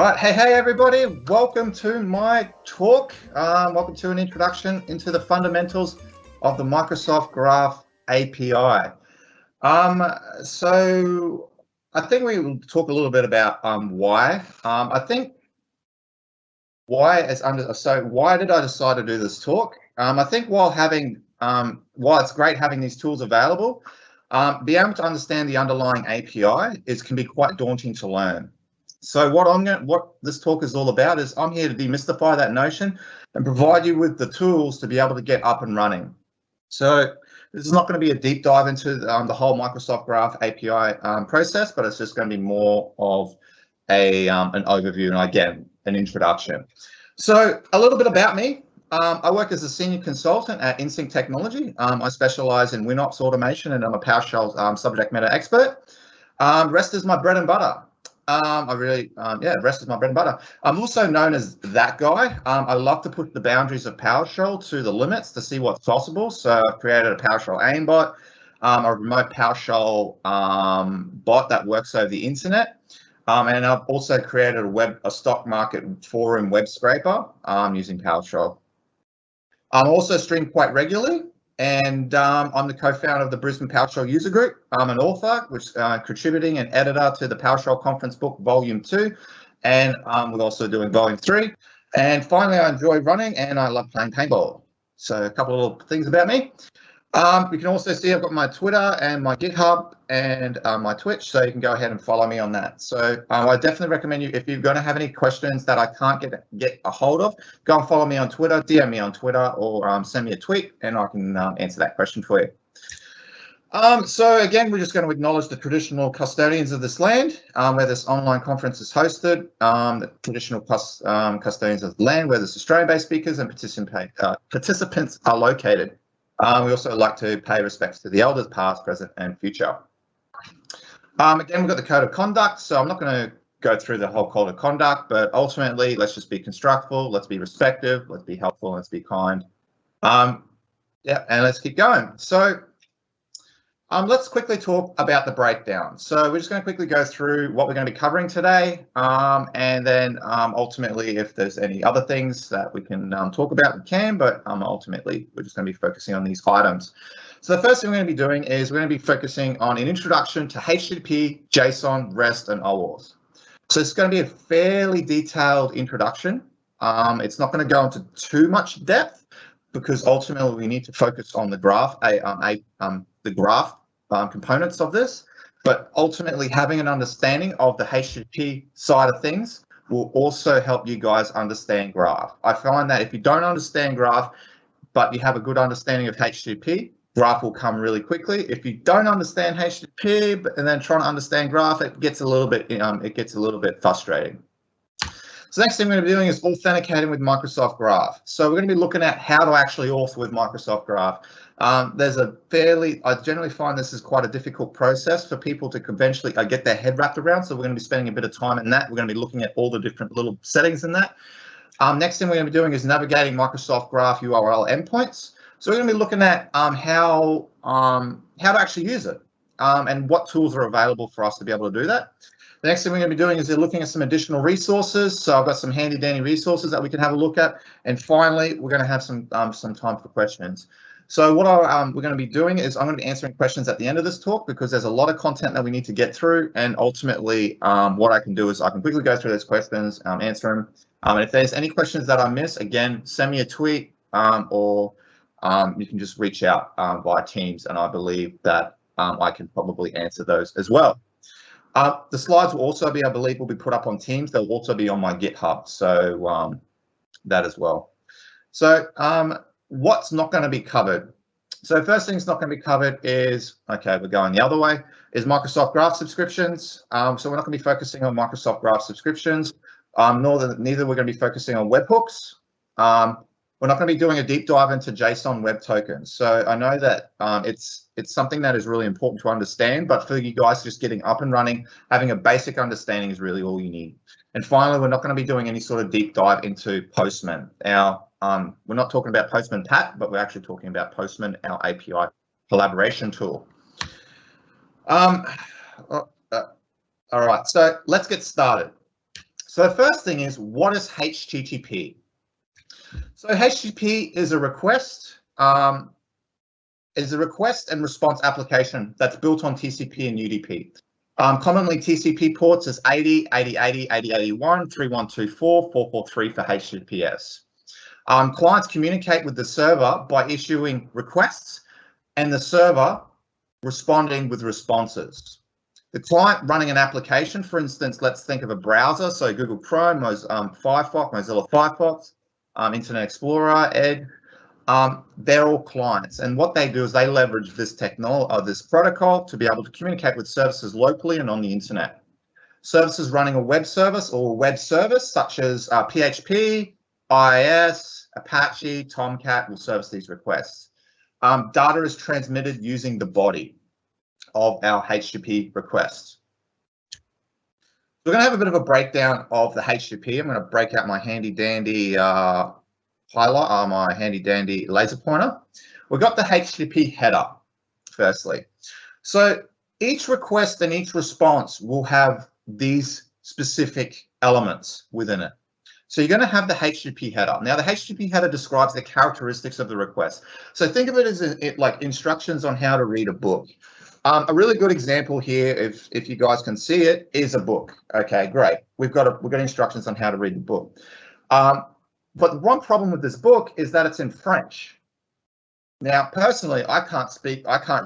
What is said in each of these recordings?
Right, hey everybody, welcome to my talk. Welcome to an introduction into the fundamentals of the Microsoft Graph API. So I think we will talk a little bit about why. I think why is why did I decide to do this talk? I think while it's great having these tools available, being able to understand the underlying API can be quite daunting to learn. So what this talk is all about is I'm here to demystify that notion and provide you with the tools to be able to get up and running. So this is not going to be a deep dive into the whole Microsoft Graph API process, but it's just going to be more of an overview and again, an introduction. So a little bit about me. I work as a senior consultant at Insync Technology. I specialize in WinOps automation and I'm a PowerShell subject matter expert. REST is my bread and butter. REST is my bread and butter. I'm also known as that guy. I love to push the boundaries of PowerShell to the limits to see what's possible. So I've created a PowerShell aimbot, a remote PowerShell bot that works over the internet. And I've also created a stock market forum web scraper using PowerShell. I also stream quite regularly. And I'm the co-founder of the Brisbane PowerShell user group. I'm an author, which contributing and editor to the PowerShell conference book, Volume 2. And we're also doing Volume 3. And finally, I enjoy running and I love playing paintball. So a couple of little things about me. You can also see I've got my Twitter and my GitHub and my Twitch, so you can go ahead and follow me on that. So I definitely recommend you, if you're going to have any questions that I can't get a hold of, go and follow me on Twitter, DM me on Twitter, or send me a tweet, and I can answer that question for you. So again, we're just going to acknowledge the traditional custodians of this land, where this online conference is hosted, the traditional custodians of the land, where this Australian-based speakers and participants are located. We also like to pay respects to the elders, past, present, and future. Again, we've got the code of conduct, so I'm not going to go through the whole code of conduct, but ultimately, let's just be constructive, let's be respectful, let's be helpful, let's be kind. And let's keep going. So let's quickly talk about the breakdown. So we're just going to quickly go through what we're going to be covering today, and then ultimately, if there's any other things that we can talk about, we can, but ultimately, we're just going to be focusing on these items. So the first thing we're going to be doing is we're going to be focusing on an introduction to HTTP, JSON, REST, and OAuth. So it's going to be a fairly detailed introduction. It's not going to go into too much depth because ultimately we need to focus on the graph, components of this, but ultimately having an understanding of the HTTP side of things will also help you guys understand Graph. I find that if you don't understand Graph, but you have a good understanding of HTTP, Graph will come really quickly. If you don't understand HTTP and then trying to understand Graph, it gets a little bit frustrating. So next thing we're going to be doing is authenticating with Microsoft Graph. So we're going to be looking at how to actually auth with Microsoft Graph. I generally find this is quite a difficult process for people to conventionally get their head wrapped around. So we're going to be spending a bit of time in that. We're going to be looking at all the different little settings in that. Next thing we're going to be doing is navigating Microsoft Graph URL Endpoints. So we're going to be looking at how to actually use it and what tools are available for us to be able to do that. The next thing we're going to be doing is looking at some additional resources. So I've got some handy dandy resources that we can have a look at. And finally, we're going to have some time for questions. So what we're going to be doing is I'm going to be answering questions at the end of this talk because there's a lot of content that we need to get through. And ultimately, what I can do is I can quickly go through those questions, answer them. And if there's any questions that I miss, again, send me a tweet or you can just reach out via Teams. And I believe that I can probably answer those as well. The slides will also be, I believe, will be put up on Teams. They'll also be on my GitHub, so that as well. So what's not going to be covered? So first thing's not going to be covered is, okay, we're going the other way, is Microsoft Graph subscriptions. So we're not going to be focusing on Microsoft Graph subscriptions, neither we're going to be focusing on webhooks. We're not going to be doing a deep dive into JSON web tokens. So I know that it's something that is really important to understand, but for you guys just getting up and running, having a basic understanding is really all you need. And finally, we're not going to be doing any sort of deep dive into Postman. Now, we're not talking about Postman Pat, but we're actually talking about Postman, our API collaboration tool. All right, so let's get started. So the first thing is, what is HTTP? So HTTP is a request and response application that's built on TCP and UDP. Commonly, TCP ports is 80, 80, 80, 80, 81, 3124, 443 for HTTPS. Clients communicate with the server by issuing requests and the server responding with responses. The client running an application, for instance, let's think of a browser, so Google Chrome, Firefox, Mozilla Firefox, Internet Explorer, Edge, they're all clients. And what they do is they leverage this technology, this protocol to be able to communicate with services locally and on the internet. Services running a web service or a web service such as PHP, IIS, Apache, Tomcat will service these requests. Data is transmitted using the body of our HTTP requests. We're going to have a bit of a breakdown of the HTTP. I'm going to break out my handy dandy highlight, my handy dandy laser pointer. We've got the HTTP header, firstly. So each request and each response will have these specific elements within it. So you're going to have the HTTP header. Now, the HTTP header describes the characteristics of the request. So think of it as like instructions on how to read a book. A really good example here, if you guys can see it, is a book. Okay, great. We've got instructions on how to read the book. But the one problem with this book is that it's in French. Now, personally, I can't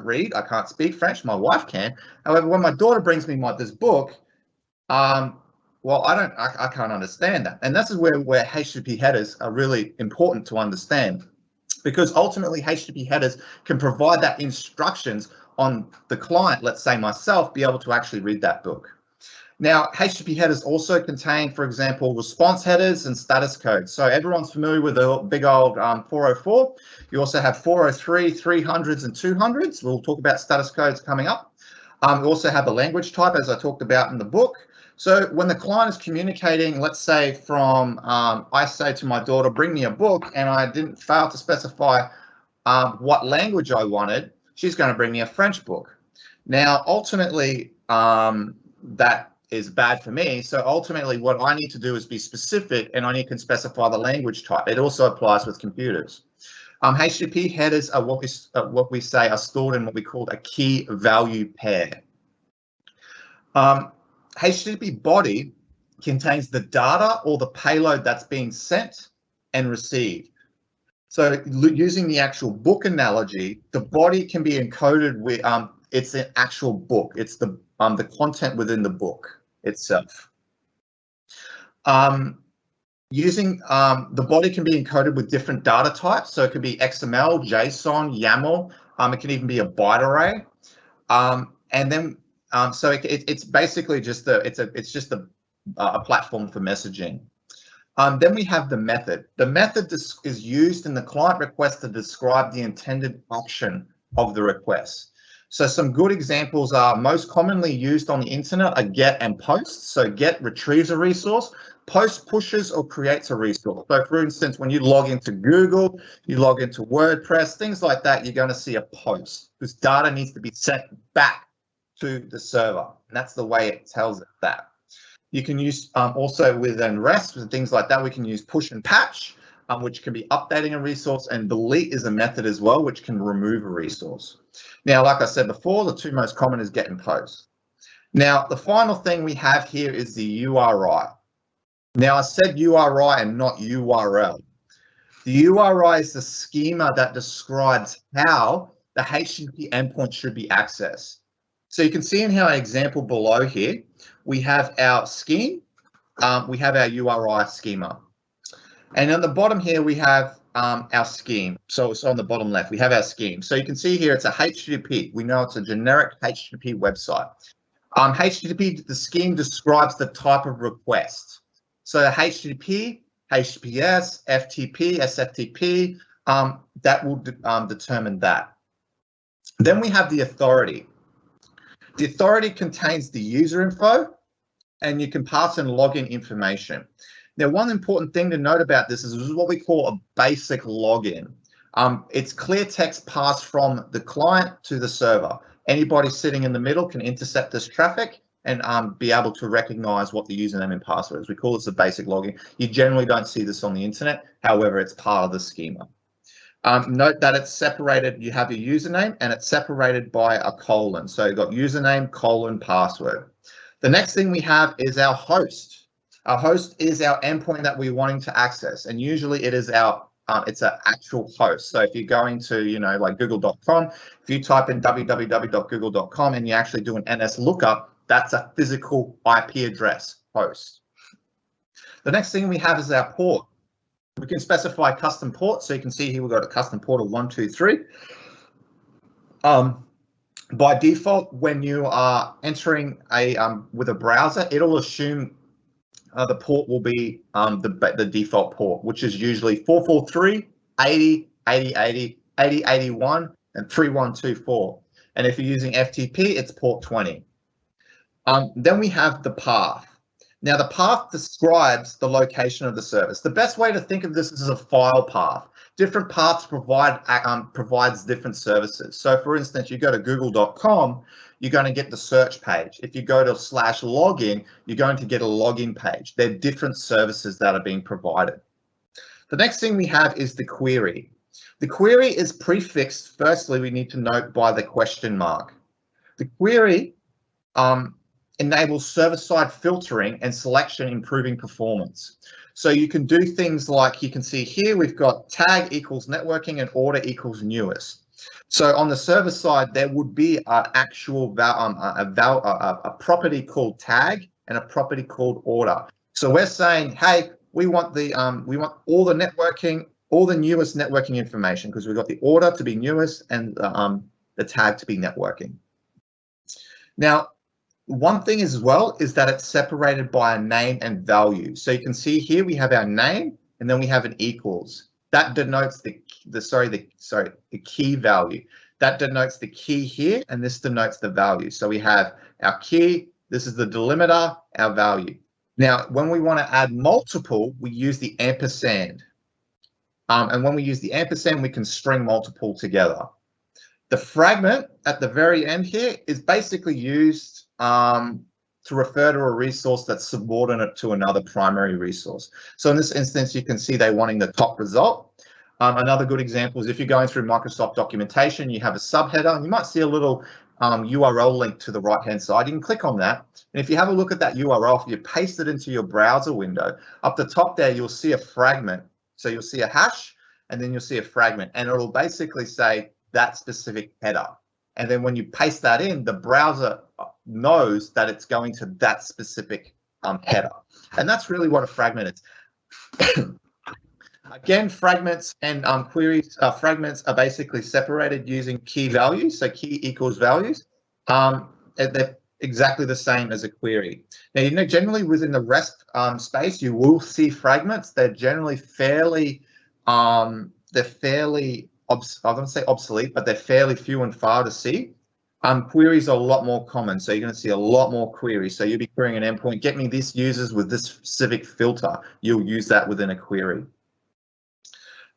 read, I can't speak French. My wife can. However, when my daughter brings me this book, well, I can't understand that. And this is where HTTP headers are really important to understand, because ultimately HTTP headers can provide that instructions on the client, let's say myself, be able to actually read that book. Now, HTTP headers also contain, for example, response headers and status codes. So everyone's familiar with the big old 404. You also have 403, 300s, and 200s. We'll talk about status codes coming up. We also have the language type, as I talked about in the book. So when the client is communicating, let's say from, I say to my daughter, bring me a book, and I didn't fail to specify what language I wanted, she's going to bring me a French book. Now, ultimately, that is bad for me. So ultimately, what I need to do is be specific, and I can specify the language type. It also applies with computers. HTTP headers are what we say are stored in what we call a key value pair. HTTP body contains the data or the payload that's being sent and received. So using the actual book analogy, the body can be encoded with, it's an actual book. It's the content within the book itself. Using the body can be encoded with different data types. So it could be XML, JSON, YAML. It can even be a byte array. And then, so it's basically just a platform for messaging. Then we have the method. The method is used in the client request to describe the intended action of the request. So some good examples are most commonly used on the internet are get and post. So get retrieves a resource, post pushes or creates a resource. So for instance, when you log into Google, you log into WordPress, things like that, you're going to see a post because data needs to be sent back to the server. And that's the way it tells it that. You can use also within REST and things like that, we can use push and patch, which can be updating a resource, and delete is a method as well, which can remove a resource. Now, like I said before, the two most common is get and post. Now, the final thing we have here is the URI. Now, I said URI and not URL. The URI is the schema that describes how the HTTP endpoint should be accessed. So you can see in our example below here, we have our scheme, we have our URI schema. And on the bottom here, we have our scheme. So it's on the bottom left, we have our scheme. So you can see here, it's a HTTP. We know it's a generic HTTP website. HTTP, the scheme describes the type of request. So HTTP, HTTPS, FTP, SFTP, that will determine that. Then we have the authority. The authority contains the user info, and you can pass in login information. Now, one important thing to note about this is what we call a basic login. It's clear text passed from the client to the server. Anybody sitting in the middle can intercept this traffic and be able to recognize what the username and password is. We call this a basic login. You generally don't see this on the internet. However, it's part of the schema. Note that it's separated. You have your username and it's separated by a colon. So you've got username, colon, password. The next thing we have is our host. Our host is our endpoint that we're wanting to access. And usually it is our, it's an actual host. So if you're going to, like google.com, if you type in www.google.com and you actually do an NS lookup, that's a physical IP address host. The next thing we have is our port. We can specify custom port. So you can see here we've got a custom port of 123. By default, when you are entering with a browser, it'll assume the port will be the default port, which is usually 443, 80, 80, 80, 80, 81, and 3124. And if you're using FTP, it's port 20. Then we have the path. Now, the path describes the location of the service. The best way to think of this is a file path. Different paths provides different services. So, for instance, you go to google.com, you're going to get the search page. If you go to /login, you're going to get a login page. They're different services that are being provided. The next thing we have is the query. The query is prefixed, firstly, we need to note by the question mark. The query enables server-side filtering and selection, improving performance. So you can do things like, you can see here, we've got tag equals networking and order equals newest. So on the server side, there would be an actual a property called tag and a property called order. So we're saying, hey, we want all the networking, all the newest networking information, because we've got the order to be newest and the tag to be networking. Now, one thing as well is that it's separated by a name and value. So you can see here we have our name and then we have an equals. That denotes the key value. That denotes the key here, and this denotes the value. So we have our key, this is the delimiter, our value. Now, when we want to add multiple, we use the ampersand. And when we use the ampersand, we can string multiple together. The fragment at the very end here is basically used to refer to a resource that's subordinate to another primary resource. So in this instance, you can see they're wanting the top result. Another good example is if you're going through Microsoft documentation, you have a subheader, and you might see a little URL link to the right-hand side. You can click on that, and if you have a look at that URL, if you paste it into your browser window, up the top there, you'll see a fragment. So you'll see a hash, and then you'll see a fragment, and it'll basically say that specific header. And then when you paste that in, the browser knows that it's going to that specific header. And that's really what a fragment is. Again, fragments and queries, fragments are basically separated using key values. So key equals values. They're exactly the same as a query. Now, generally within the REST space, you will see fragments. They're generally fairly, I don't say obsolete, but they're fairly few and far to see. Queries are a lot more common, so you're going to see a lot more queries. So you'll be querying an endpoint, get me this users with this specific filter. You'll use that within a query.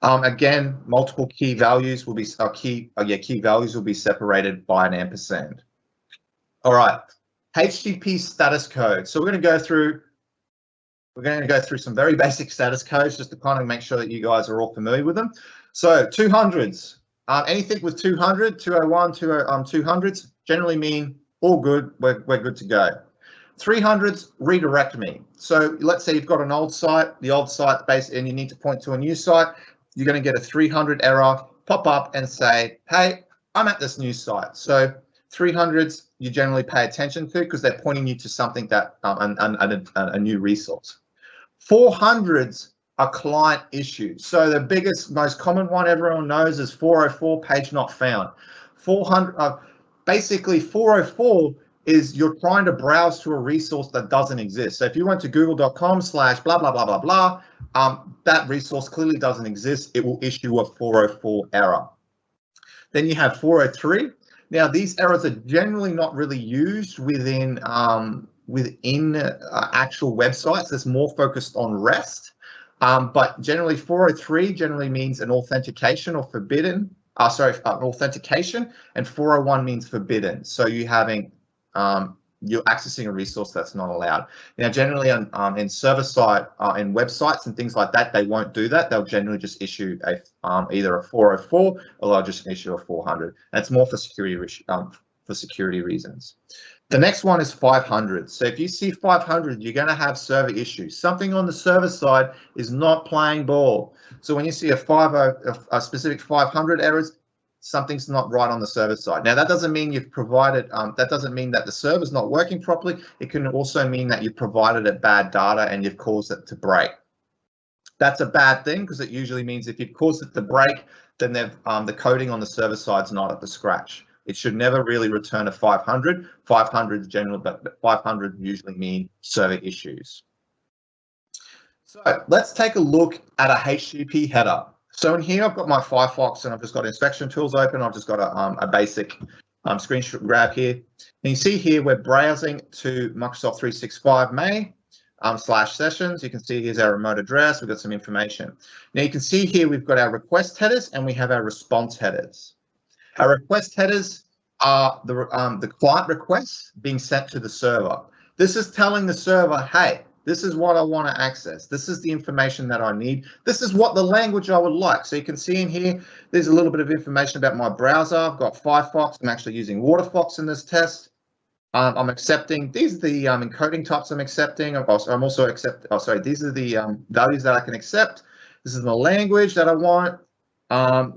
Again, multiple key values will be key values will be separated by an ampersand. All right, HTTP status code. So we're going to go through some very basic status codes just to kind of make sure that you guys are all familiar with them. So 200s, anything with 200, 201, 200s generally mean all good, we're good to go. 300s, redirect me. So let's say you've got an old site, the old site base, and you need to point to a new site. You're going to get a 300 error pop up and say, hey, I'm at this new site. So 300s you generally pay attention to because they're pointing you to something that a new resource. 400s are client issues. So the biggest, most common one everyone knows is 404 page not found. 400, basically 404 is you're trying to browse to a resource that doesn't exist. So if you went to google.com/blah, blah, blah, blah, blah, that resource clearly doesn't exist. It will issue a 404 error. Then you have 403. Now, these errors are generally not really used within actual websites. It's more focused on REST. But generally 403 generally means an authentication or forbidden, authentication, and 401 means forbidden. So you're having you're accessing a resource that's not allowed. Now, generally in server side, in websites and things like that, they won't do that. They'll generally just issue a either a 404 or they'll just issue a 400. And it's more for security reasons. The next one is 500. So if you see 500, you're going to have server issues. Something on the server side is not playing ball. So when you see a specific 500 errors, something's not right on the server side. Now, that doesn't mean you've provided, that doesn't mean that the server's not working properly. It can also mean that you've provided it bad data and you've caused it to break. That's a bad thing because it usually means if you've caused it to break, then the coding on the server side's not up to scratch. It should never really return a 500. 500 is general, but 500 usually mean server issues. So let's take a look at a HTTP header. So in here, I've got my Firefox and I've just got inspection tools open. I've just got a basic screen grab here. And you see here, we're browsing to Microsoft 365 May /sessions. You can see here's our remote address. We've got some information. Now you can see here, we've got our request headers and we have our response headers. Our request headers are the client requests being sent to the server. This is telling the server, hey, this is what I want to access. This is the information that I need. This is what the language I would like. So you can see in here, there's a little bit of information about my browser. I've got Firefox. I'm actually using WaterFox in this test. I'm accepting, these are the encoding types I'm accepting. I'm also these are the values that I can accept. This is the language that I want.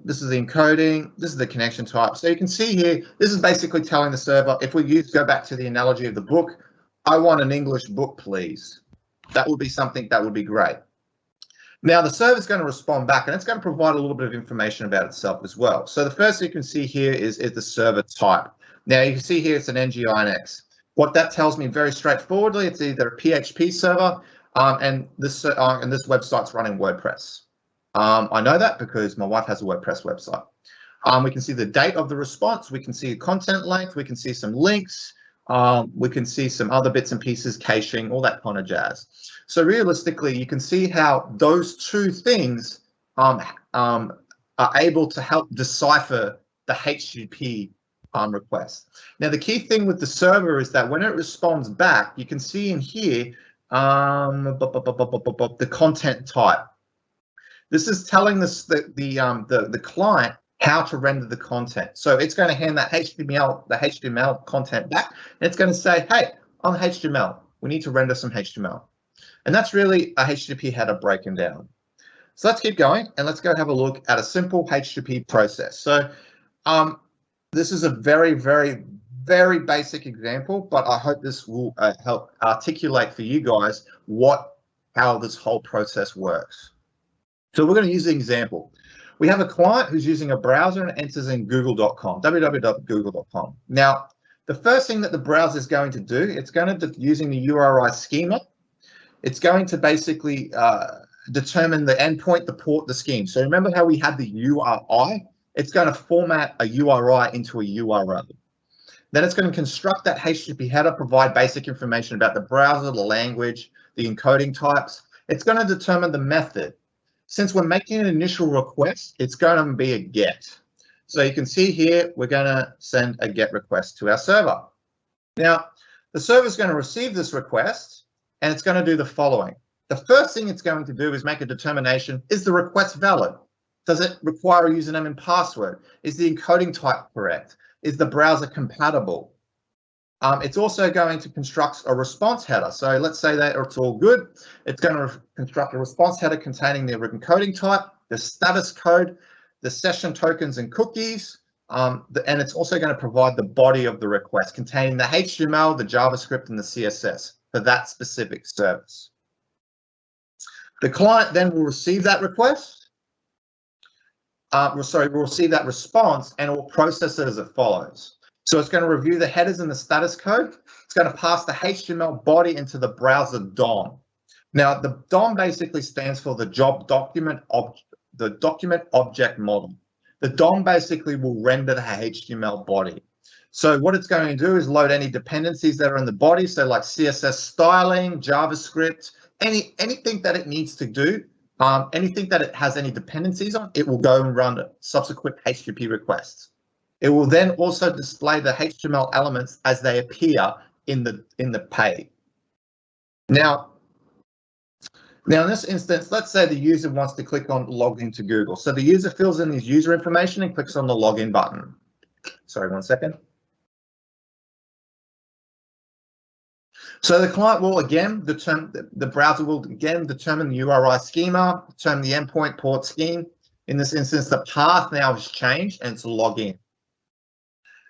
This is the encoding, this is the connection type. So you can see here, this is basically telling the server, if we go back to the analogy of the book, I want an English book, please. That would be something that would be great. Now the server is going to respond back and it's going to provide a little bit of information about itself as well. So the first thing you can see here is the server type. Now you can see here it's an NGINX. What that tells me very straightforwardly, it's either a PHP server and this website's running WordPress. I know that because my wife has a WordPress website. We can see the date of the response. We can see content length. We can see some links. We can see some other bits and pieces, caching, all that kind of jazz. So realistically, you can see how those two things are able to help decipher the HTTP request. Now, the key thing with the server is that when it responds back, you can see in here the content type. This is telling the client how to render the content. So it's going to hand that HTML content back, and it's going to say, hey, on HTML, we need to render some HTML. And that's really a HTTP header breaking down. So let's keep going, and let's go have a look at a simple HTTP process. So this is a very, very, very basic example, but I hope this will help articulate for you guys how this whole process works. So we're going to use the example. We have a client who's using a browser and enters in google.com, www.google.com. Now, the first thing that the browser is going to do, it's going to, using the URI schema, it's going to basically determine the endpoint, the port, the scheme. So remember how we had the URI? It's going to format a URI into a URL. Then it's going to construct that HTTP header, provide basic information about the browser, the language, the encoding types. It's going to determine the method. Since we're making an initial request, it's going to be a GET. So you can see here, we're going to send a GET request to our server. Now, the server is going to receive this request, and it's going to do the following. The first thing it's going to do is make a determination, is the request valid? Does it require a username and password? Is the encoding type correct? Is the browser compatible? It's also going to construct a response header. So let's say that it's all good. It's going to construct a response header containing the encoding type, the status code, the session tokens and cookies, and it's also going to provide the body of the request containing the HTML, the JavaScript, and the CSS for that specific service. The client then will receive that request. Will receive that response and it will process it as it follows. So it's going to review the headers and the status code. It's going to pass the HTML body into the browser DOM. Now, the DOM basically stands for the document object model. The DOM basically will render the HTML body. So what it's going to do is load any dependencies that are in the body. So like CSS styling, JavaScript, anything that it needs to do, anything that it has any dependencies on, it will go and run subsequent HTTP requests. It will then also display the HTML elements as they appear in the page. Now in this instance, let's say the user wants to click on log into Google. So the user fills in his user information and clicks on the login button. Sorry, 1 second. So the client will again determine, the browser will again determine the URI schema, determine the endpoint port scheme. In this instance, the path now has changed and it's login.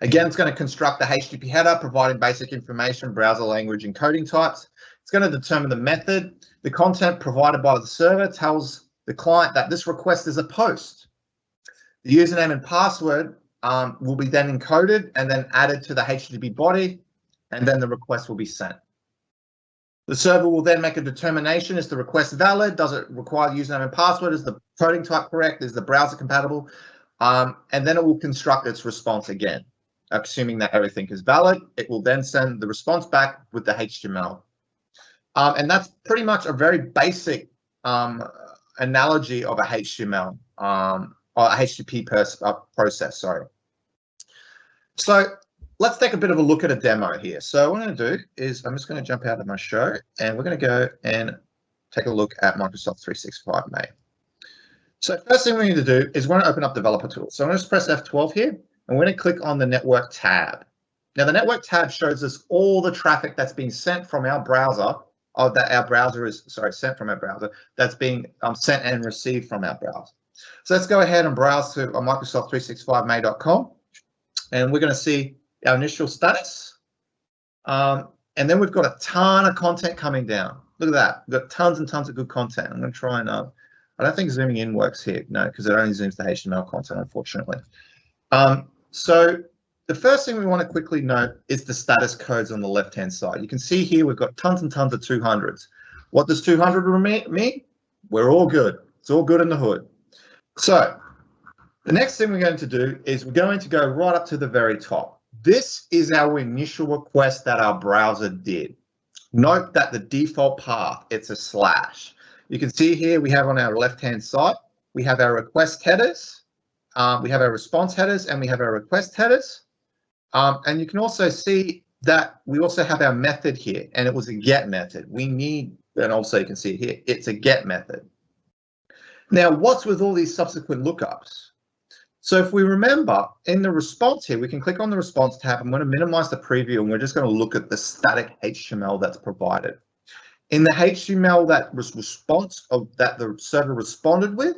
Again, it's going to construct the HTTP header, providing basic information, browser language, and coding types. It's going to determine the method. The content provided by the server tells the client that this request is a post. The username and password will be then encoded and then added to the HTTP body, and then the request will be sent. The server will then make a determination: is the request valid? Does it require username and password? Is the coding type correct? Is the browser compatible? And then it will construct its response again. Assuming that everything is valid, it will then send the response back with the HTML. And that's pretty much a very basic analogy of a HTML or a HTTP process, sorry. So let's take a bit of a look at a demo here. So what I'm going to do is I'm just going to jump out of my show and we're going to go and take a look at Microsoft 365 May. So first thing we need to do is we're going to open up Developer Tools. So I'm going to press F12 here and we're going to click on the Network tab. Now the Network tab shows us all the traffic that's being sent from our browser, or that our browser is, sorry, sent from our browser, that's being sent and received from our browser. So let's go ahead and browse to Microsoft365may.com and we're going to see our initial status. And then we've got a ton of content coming down. Look at that. We've got tons and tons of good content. I'm going to try and, I don't think zooming in works here. No, because it only zooms the HTML content, unfortunately. So the first thing we want to quickly note is the status codes on the left-hand side. You can see here we've got tons and tons of 200s. What does 200 mean? We're all good. It's all good in the hood. So the next thing we're going to do is we're going to go right up to the very top. This is our initial request that our browser did. Note that the default path, it's a slash. You can see here we have on our left-hand side, we have our request headers, we have our response headers, and we have our request headers. And you can also see that we also have our method here, and it was a get method. We need, and also you can see here, it's a get method. Now, what's with all these subsequent lookups? So if we remember in the response here, we can click on the response tab. I'm going to minimize the preview and we're just going to look at the static HTML that's provided. In the HTML that was response of that the server responded with,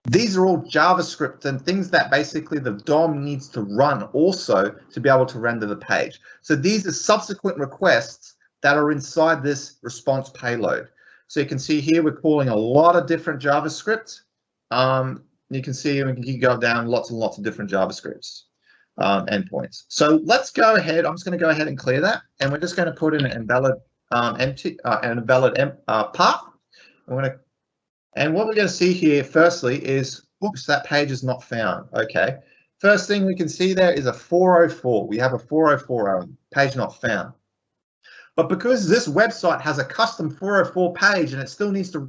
these are all JavaScript and things that basically the DOM needs to run also to be able to render the page. So these are subsequent requests that are inside this response payload. So you can see here we're calling a lot of different JavaScript. You can see we can go down lots and lots of different JavaScripts endpoints. So let's go ahead. I'm just going to go ahead and clear that, and we're just going to put in an invalid path. And what we're going to see here, firstly, is oops, that page is not found. Okay. First thing we can see there is a 404. We have a 404 page not found. But because this website has a custom 404 page and it still needs to,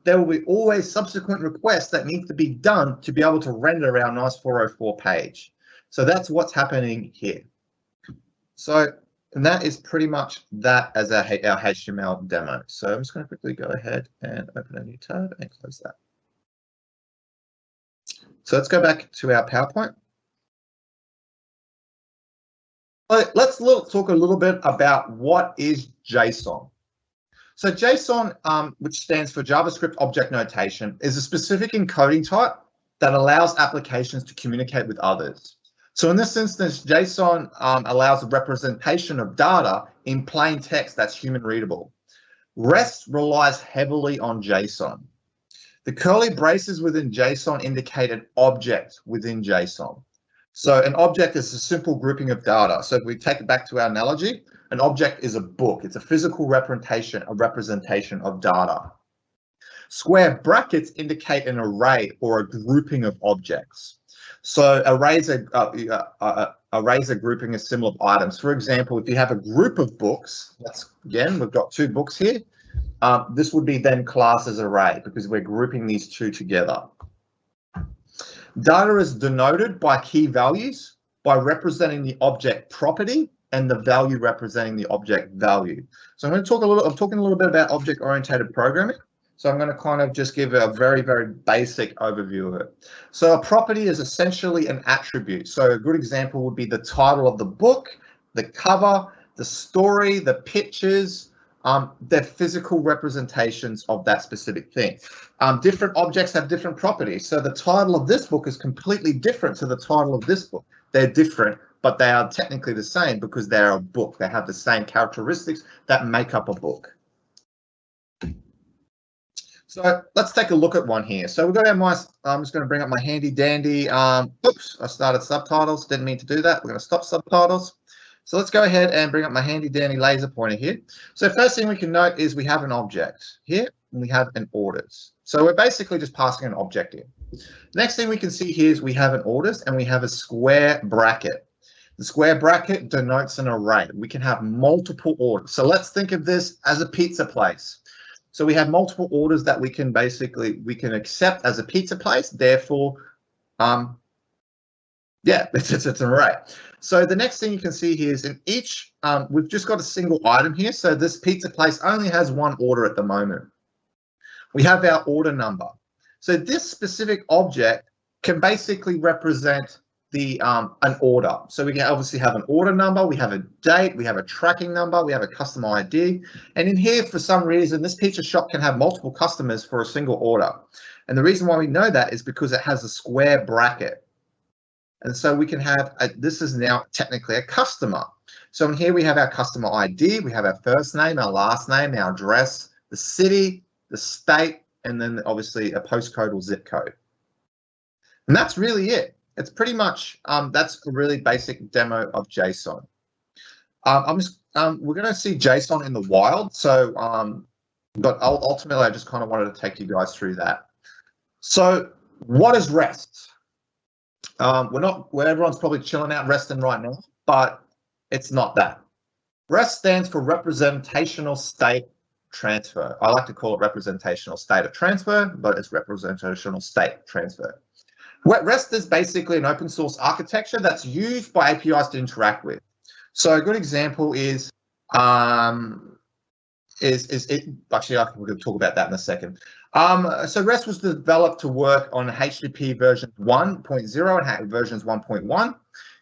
there will be always subsequent requests that need to be done to be able to render our nice 404 page. So that's what's happening here. So, and that is pretty much that as our HTML demo. So I'm just going to quickly go ahead and open a new tab and close that. So let's go back to our PowerPoint. Let's talk a little bit about what is JSON. So JSON, which stands for JavaScript Object Notation, is a specific encoding type that allows applications to communicate with others. So in this instance, JSON allows a representation of data in plain text that's human readable. REST relies heavily on JSON. The curly braces within JSON indicate an object within JSON. So an object is a simple grouping of data. So if we take it back to our analogy, an object is a book. It's a physical representation of data. Square brackets indicate an array or a grouping of objects. So arrays are grouping a similar of items. For example, if you have a group of books, again, we've got two books here. This would be then classed as array because we're grouping these two together. Data is denoted by key values by representing the object property and the value representing the object value. So I'm talking a little bit about object-oriented programming. So I'm going to kind of just give a very, very basic overview of it. So a property is essentially an attribute. So a good example would be the title of the book, the cover, the story, the pictures, they're physical representations of that specific thing. Different objects have different properties. So the title of this book is completely different to the title of this book. They're different, but they are technically the same because they're a book. They have the same characteristics that make up a book. So let's take a look at one here. So we've got our I'm just going to bring up my handy dandy. Oops, I started subtitles. Didn't mean to do that. We're going to stop subtitles. So let's go ahead and bring up my handy dandy laser pointer here. So first thing we can note is we have an object here and we have an orders. So we're basically just passing an object in. Next thing we can see here is we have an orders and we have a square bracket. The square bracket denotes an array. We can have multiple orders. So let's think of this as a pizza place. So we have multiple orders that we can accept as a pizza place. Therefore, yeah, it's an array. So the next thing you can see here is in each, we've just got a single item here. So this pizza place only has one order at the moment. We have our order number. So this specific object can basically represent the an order. So we can obviously have an order number, we have a date, we have a tracking number, we have a customer ID. And in here, for some reason, this pizza shop can have multiple customers for a single order. And the reason why we know that is because it has a square bracket. And so we can have, this is now technically a customer. So in here we have our customer ID, we have our first name, our last name, our address, the city, the state, and then obviously a postcode or zip code. And that's really it. It's pretty much, that's a really basic demo of JSON. We're going to see JSON in the wild. So, but ultimately I just kind of wanted to take you guys through that. So what is REST? Everyone's probably chilling out resting right now, but it's not that. REST stands for representational state transfer. I like to call it representational state of transfer, but it's representational state transfer. REST is basically an open source architecture that's used by APIs to interact with. So a good example is actually we're going to talk about that in a second. So REST was developed to work on HTTP version 1.0 and versions 1.1.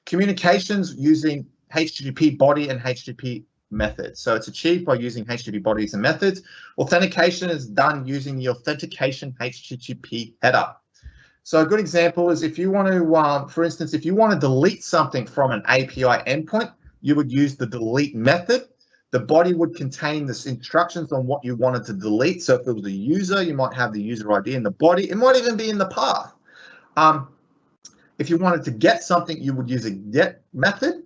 Communications using HTTP body and HTTP methods. So it's achieved by using HTTP bodies and methods. Authentication is done using the authentication HTTP header. So a good example is if you want to, for instance, if you want to delete something from an API endpoint, you would use the delete method. The body would contain the instructions on what you wanted to delete. So if it was a user, you might have the user ID in the body. It might even be in the path. If you wanted to get something, you would use a get method.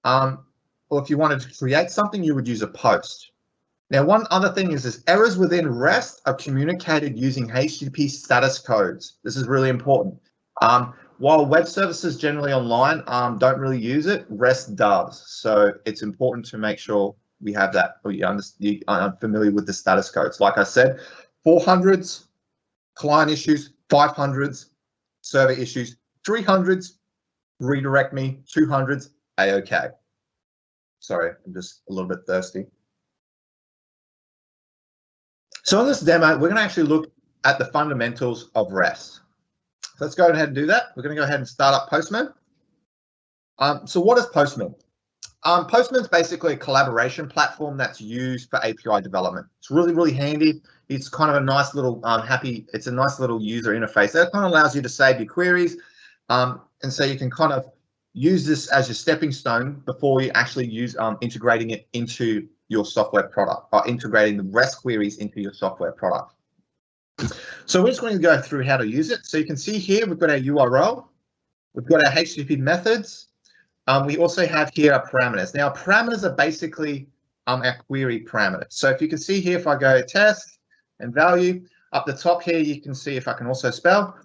Or if you wanted to create something, you would use a post. Now, one other thing is errors within REST are communicated using HTTP status codes. This is really important. While web services generally online don't really use it, REST does. So it's important to make sure we have that, or you are familiar with the status codes. Like I said, 400s, client issues, 500s, server issues, 300s, redirect me, 200s, A-OK. Sorry, I'm just a little bit thirsty. So in this demo, we're going to actually look at the fundamentals of REST. So let's go ahead and do that. We're going to go ahead and start up Postman. So what is Postman? Postman is basically a collaboration platform that's used for API development. It's really, really handy. It's kind of a nice little it's a nice little user interface that kind of allows you to save your queries. And so you can kind of use this as your stepping stone before you actually use integrating it into your software product, or integrating the REST queries into your software product. So we're just going to go through how to use it. So you can see here, we've got our URL, we've got our HTTP methods. We also have here our parameters. Now, parameters are basically our query parameters. So if you can see here, if I go test and value, up the top here, you can see, if I can also spell,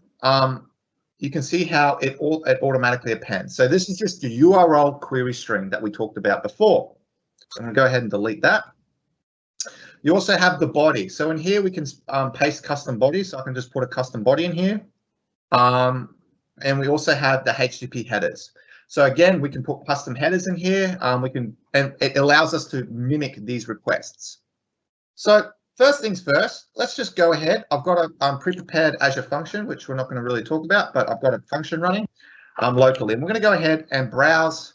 you can see how it automatically appends. So this is just the URL query string that we talked about before. So I'm going to go ahead and delete that. You also have the body. So in here, we can paste custom bodies. So I can just put a custom body in here. And we also have the HTTP headers. So again, we can put custom headers in here. And it allows us to mimic these requests. So first things first, let's just go ahead. I've got a pre-prepared Azure function, which we're not going to really talk about, but I've got a function running locally. And we're going to go ahead and browse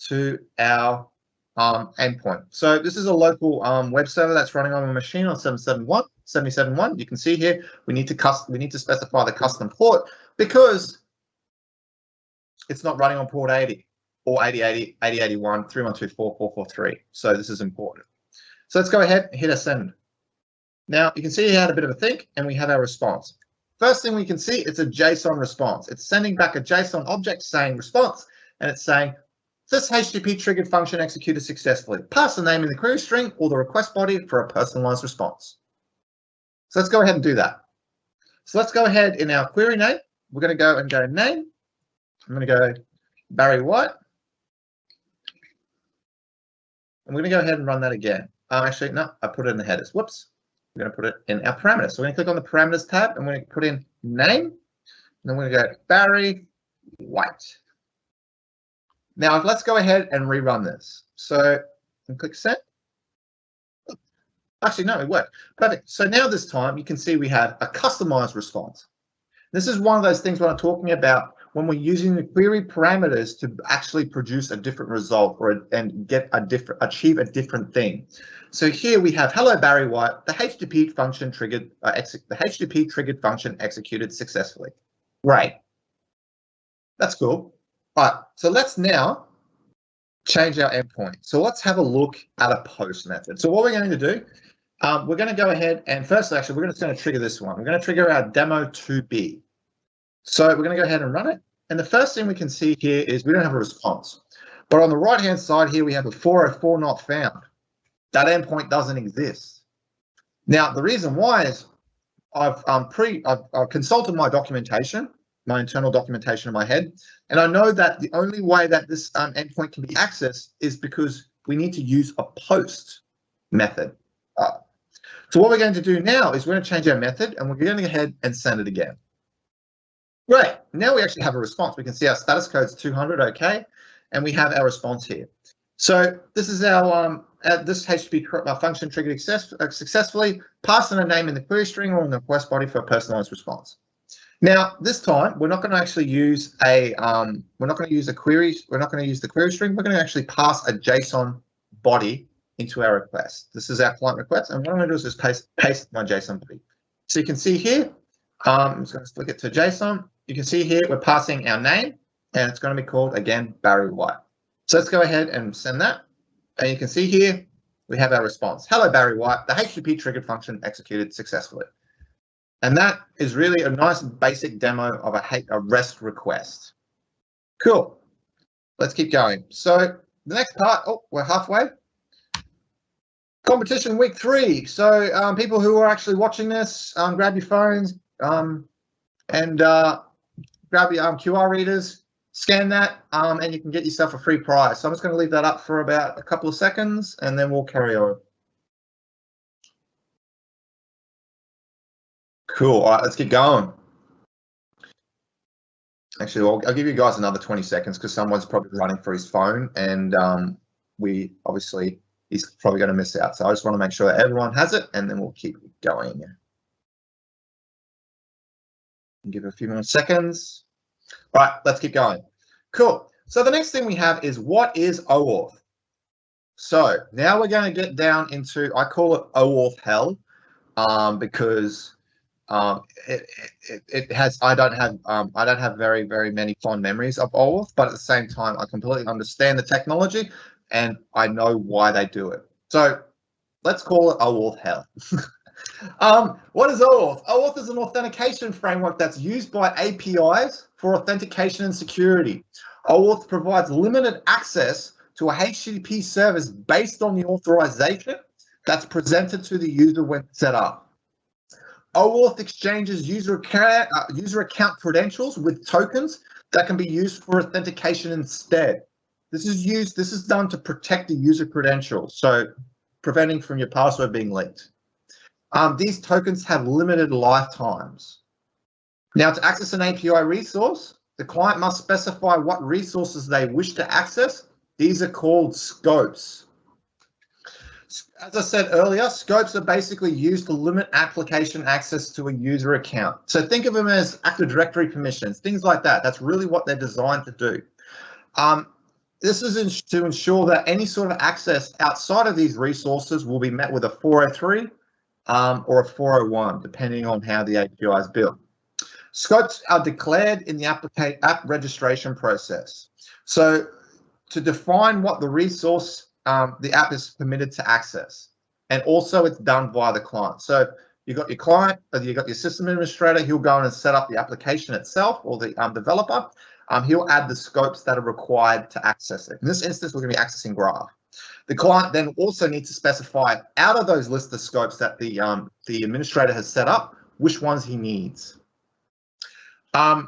to our endpoint. So this is a local web server that's running on a machine on 77.1. You can see here we need to specify the custom port because it's not running on port 80 or 8080, 8081, 3124, 443. So this is important. So let's go ahead and hit send. Now you can see here had a bit of a think, and we have our response. First thing we can see, it's a JSON response. It's sending back a JSON object saying response, and it's saying this HTTP triggered function executed successfully. Pass the name in the query string or the request body for a personalized response. So let's go ahead and do that. So let's go ahead in our query name. We're going to go and go name. I'm going to go Barry White. And we're going to go ahead and run that again. Actually, no, I put it in the headers. Whoops. We're going to put it in our parameters. So we're going to click on the parameters tab and we're going to put in name. And then we're going to go Barry White. Now let's go ahead and rerun this. So click send. Actually, no, it worked. Perfect. So now this time you can see we have a customized response. This is one of those things when I'm talking about when we're using the query parameters to actually produce a different result and achieve a different thing. So here we have hello Barry White, the HTTP function triggered function executed successfully. Great. That's cool. All right, so let's now change our endpoint. So let's have a look at a post method. So what we're going to do, we're going to go ahead and first, actually, we're just going to trigger this one. We're going to trigger our demo 2B. So we're going to go ahead and run it. And the first thing we can see here is we don't have a response. But on the right-hand side here, we have a 404 not found. That endpoint doesn't exist. Now, the reason why is I've consulted my documentation, my internal documentation in my head, and I know that the only way that this endpoint can be accessed is because we need to use a post method. So what we're going to do now is we're going to change our method and we're going to go ahead and send it again. Great, now we actually have a response. We can see our status code's 200, okay, and we have our response here. So this is our this HTTP function triggered successfully, passing a name in the query string or in the request body for a personalized response. Now this time we're not going to actually use a we're not going to use the query string. We're going to actually pass a JSON body into our request. This is our client request, and what I'm going to do is just paste my JSON body. So you can see here, I'm just going to flick it to JSON. You can see here we're passing our name, and it's going to be called again Barry White. So let's go ahead and send that, and you can see here we have our response. Hello Barry White, the HTTP triggered function executed successfully. And that is really a nice basic demo of a REST request. Cool. Let's keep going. So the next part, oh, we're halfway. Competition week 3. So people who are actually watching this, grab your phones and grab your QR readers, scan that, and you can get yourself a free prize. So I'm just going to leave that up for about a couple of seconds, and then we'll carry on. Cool. All right, let's keep going. Actually, I'll give you guys another 20 seconds because someone's probably running for his phone, and he's probably going to miss out. So I just want to make sure that everyone has it, and then we'll keep going. Give it a few more seconds. All right, let's keep going. Cool. So the next thing we have is what is OAuth? So now we're going to get down into, I call it OAuth hell, because it has, I don't have very many fond memories of OAuth, but at the same time, I completely understand the technology and I know why they do it. So let's call it OAuth hell. What is OAuth? OAuth is an authentication framework that's used by APIs for authentication and security. OAuth provides limited access to a HTTP service based on the authorization that's presented to the user when set up. OAuth exchanges user account credentials with tokens that can be used for authentication instead. This is done to protect the user credentials, so preventing from your password being leaked. These tokens have limited lifetimes. Now, to access an API resource, the client must specify what resources they wish to access. These are called scopes. As I said earlier, scopes are basically used to limit application access to a user account. So think of them as Active Directory permissions, things like that. That's really what they're designed to do. This is to ensure that any sort of access outside of these resources will be met with a 403 or a 401, depending on how the API is built. Scopes are declared in the app registration process. So to define what the resource the app is permitted to access, and also it's done via the client. So you've got your client, or you've got your system administrator, he'll go in and set up the application itself, or the developer. He'll add the scopes that are required to access it. In this instance, we're going to be accessing Graph. The client then also needs to specify out of those list of scopes that the administrator has set up, which ones he needs. So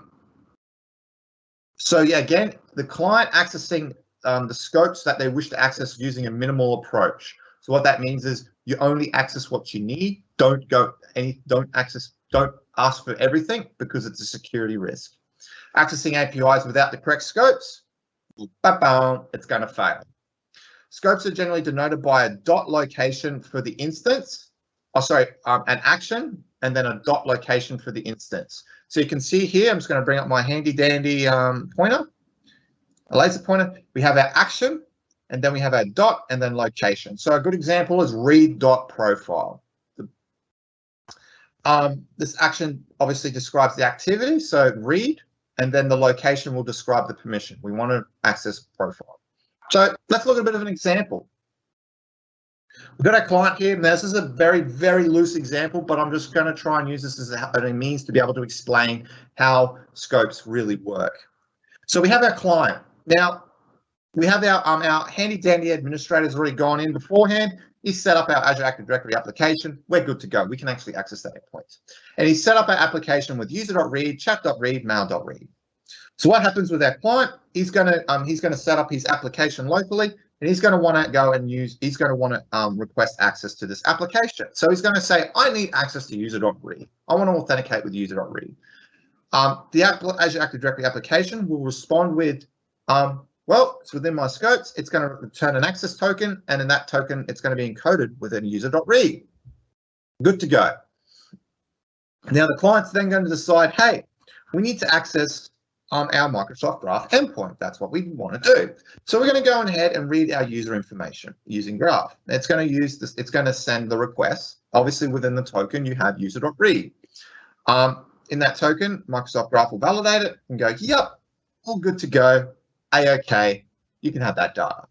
yeah, again, the client accessing the scopes that they wish to access using a minimal approach. So what that means is you only access what you need. Don't ask for everything because it's a security risk. Accessing APIs without the correct scopes, it's going to fail. Scopes are generally denoted by a dot location for the instance. An action, and then a dot location for the instance. So you can see here, I'm just going to bring up my handy dandy pointer. A laser pointer, we have our action, and then we have our dot, and then location. So a good example is read.profile. This action obviously describes the activity, so read, and then the location will describe the permission. We want to access profile. So let's look at a bit of an example. We've got our client here. Now, this is a very, very loose example, but I'm just going to try and use this as a means to be able to explain how scopes really work. So we have our client. Now, we have our handy dandy administrator has already gone in beforehand. He's set up our Azure Active Directory application. We're good to go. We can actually access that endpoint. And he's set up our application with user.read, chat.read, mail.read. So what happens with our client? He's going to set up his application locally, and he's going to want to go and request access to this application. So he's going to say, I need access to user.read. I want to authenticate with user.read. The Azure Active Directory application will respond with, well, it's within my scopes. It's going to return an access token, and in that token, it's going to be encoded within user.read. Good to go. Now, the client's then going to decide, hey, we need to access our Microsoft Graph endpoint. That's what we want to do. So we're going to go ahead and read our user information using Graph. It's going to use this. It's going to send the request. Obviously, within the token, you have user.read. In that token, Microsoft Graph will validate it and go, yep, all good to go. A-OK, you can have that data.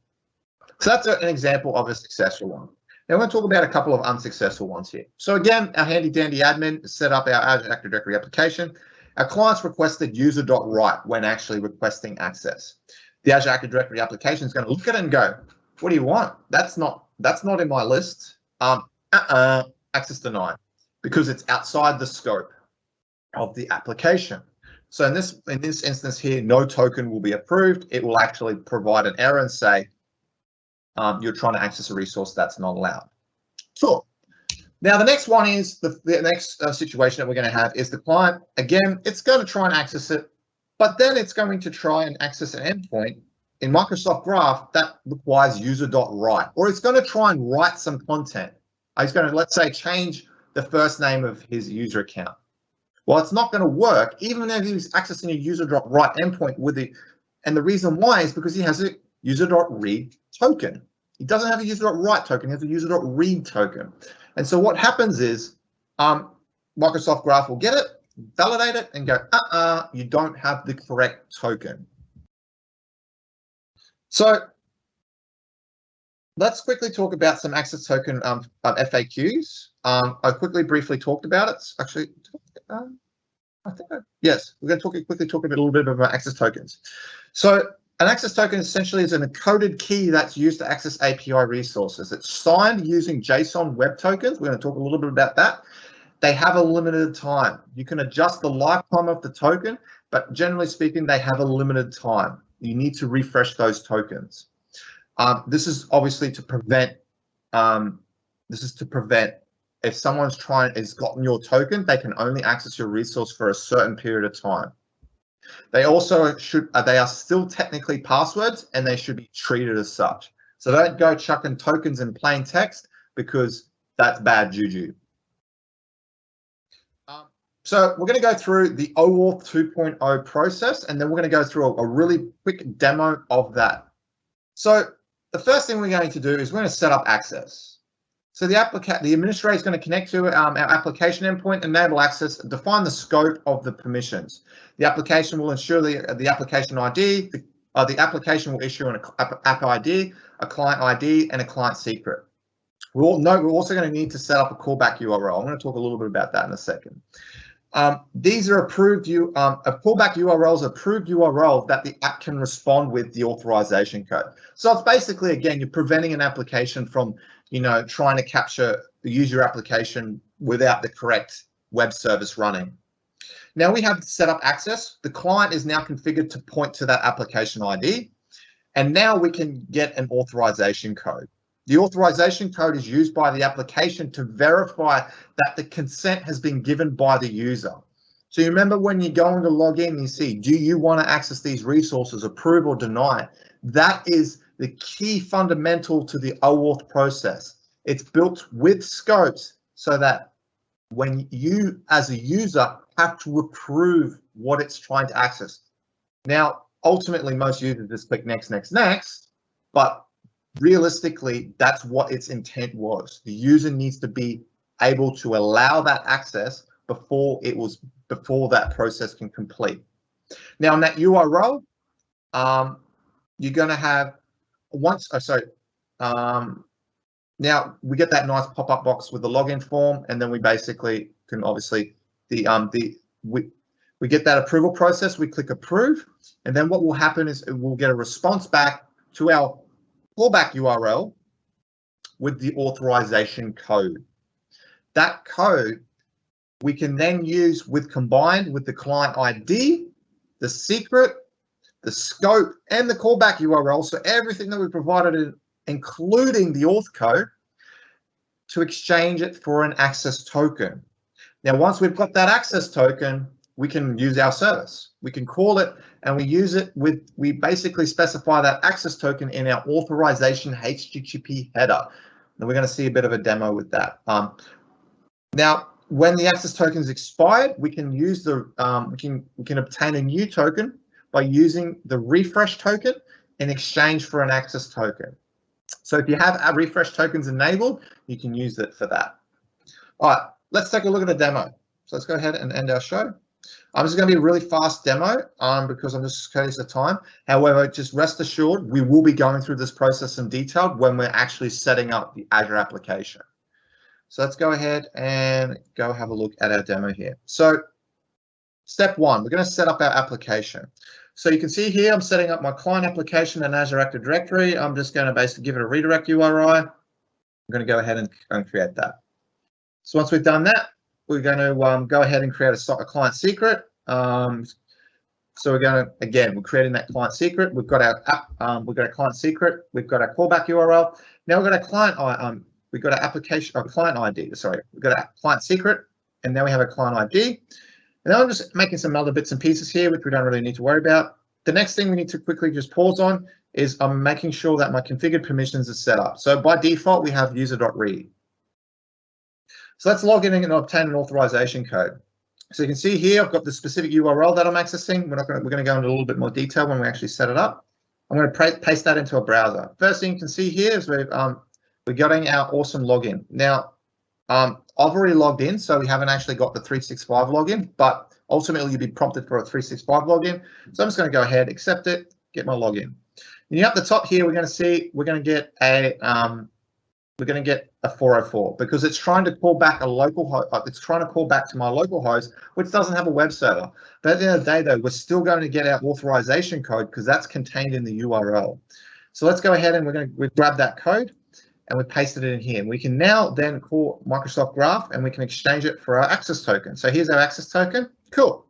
So that's an example of a successful one. Now we're going to talk about a couple of unsuccessful ones here. So again, our handy dandy admin set up our Azure Active Directory application. Our clients requested user.write when actually requesting access. The Azure Active Directory application is going to look at it and go, what do you want? That's not in my list. Access denied, because it's outside the scope of the application. So in this instance here, no token will be approved. It will actually provide an error and say, you're trying to access a resource that's not allowed. Cool. Now, the next one is the next situation that we're going to have is the client. Again, it's going to try and access it, but then it's going to try and access an endpoint in Microsoft Graph that requires user.write, or it's going to try and write some content. He's going to, let's say, change the first name of his user account. Well, it's not going to work, even if he's accessing a user.write endpoint with it. And the reason why is because he has a user.read token. He doesn't have a user.write token, he has a user.read token. And so what happens is Microsoft Graph will get it, validate it, and go, you don't have the correct token. So let's quickly talk about some access token FAQs. I briefly talked about it. Actually, yes, we're going to quickly talk a little bit about access tokens. So an access token essentially is an encoded key that's used to access API resources. It's signed using JSON web tokens. We're going to talk a little bit about that. They have a limited time. You can adjust the lifetime of the token, but generally speaking, they have a limited time. You need to refresh those tokens. This is obviously to prevent. If someone's has gotten your token, they can only access your resource for a certain period of time. They also they are still technically passwords and they should be treated as such. So don't go chucking tokens in plain text because that's bad juju. So we're going to go through the OAuth 2.0 process, and then we're going to go through a really quick demo of that. So the first thing we're going to do is we're going to set up access. So the administrator is going to connect to our application endpoint, enable access, define the scope of the permissions. The application will ensure the application ID. The application will issue an app ID, a client ID, and a client secret. We're also going to need to set up a callback URL. I'm going to talk a little bit about that in a second. These are approved. A callback URL is approved URL that the app can respond with the authorization code. So it's basically, again, you're preventing an application from, trying to capture the user application without the correct web service running. Now we have set up access. The client is now configured to point to that application ID, and now we can get an authorization code. The authorization code is used by the application to verify that the consent has been given by the user. So you remember when you're going to log in, you see, do you want to access these resources, approve or deny? That is the key fundamental to the OAuth process. It's built with scopes so that when you as a user have to approve what it's trying to access. Now, ultimately, most users just click next, next, next, but realistically, that's what its intent was. The user needs to be able to allow that access before that process can complete. Now, in that URL, you're going to have now we get that nice pop-up box with the login form, and then we basically can obviously we get that approval process. We click approve, and then what will happen is we'll get a response back to our callback URL with the authorization code. That code we can then use combined with the client ID, the secret, the scope, and the callback URL. So everything that we provided, including the auth code, to exchange it for an access token. Now, once we've got that access token, we can use our service. We can call it, and we use it we basically specify that access token in our authorization HTTP header. And we're going to see a bit of a demo with that. Now, when the access token is expired, we can use we can obtain a new token by using the refresh token in exchange for an access token. So if you have our refresh tokens enabled, you can use it for that. All right, let's take a look at the demo. So let's go ahead and end our show. This is going to be a really fast demo because I'm just curious of time. However, just rest assured, we will be going through this process in detail when we're actually setting up the Azure application. So let's go ahead and go have a look at our demo here. So step one, we're going to set up our application. So you can see here, I'm setting up my client application in Azure Active Directory. I'm just going to basically give it a redirect URI. I'm going to go ahead and create that. So once we've done that, we're going to go ahead and create a client secret. So we're going to, again, we're creating that client secret. We've got our app, we've got a client secret. We've got our callback URL. Now we've got a client, we've got an application, a client ID, sorry. We've got a client secret, and now we have a client ID. And then I'm just making some other bits and pieces here, which we don't really need to worry about. The next thing we need to quickly just pause on is I'm making sure that my configured permissions are set up. So by default, we have user.read. So let's log in and obtain an authorization code. So you can see here, I've got the specific URL that I'm accessing. We're going to go into a little bit more detail when we actually set it up. I'm going to paste that into a browser. First thing you can see here is we're getting our awesome login. Now, I've already logged in, so we haven't actually got the 365 login, but ultimately you'll be prompted for a 365 login. So I'm just going to go ahead, accept it, get my login. And up the top here, we're going to see we're going to get a 404 because it's trying to call back a local host. It's trying to call back to my local host, which doesn't have a web server. But at the end of the day, though, we're still going to get our authorization code because that's contained in the URL. So let's go ahead and we've grabbed that code and we pasted it in here. And we can now then call Microsoft Graph and we can exchange it for our access token. So here's our access token. Cool.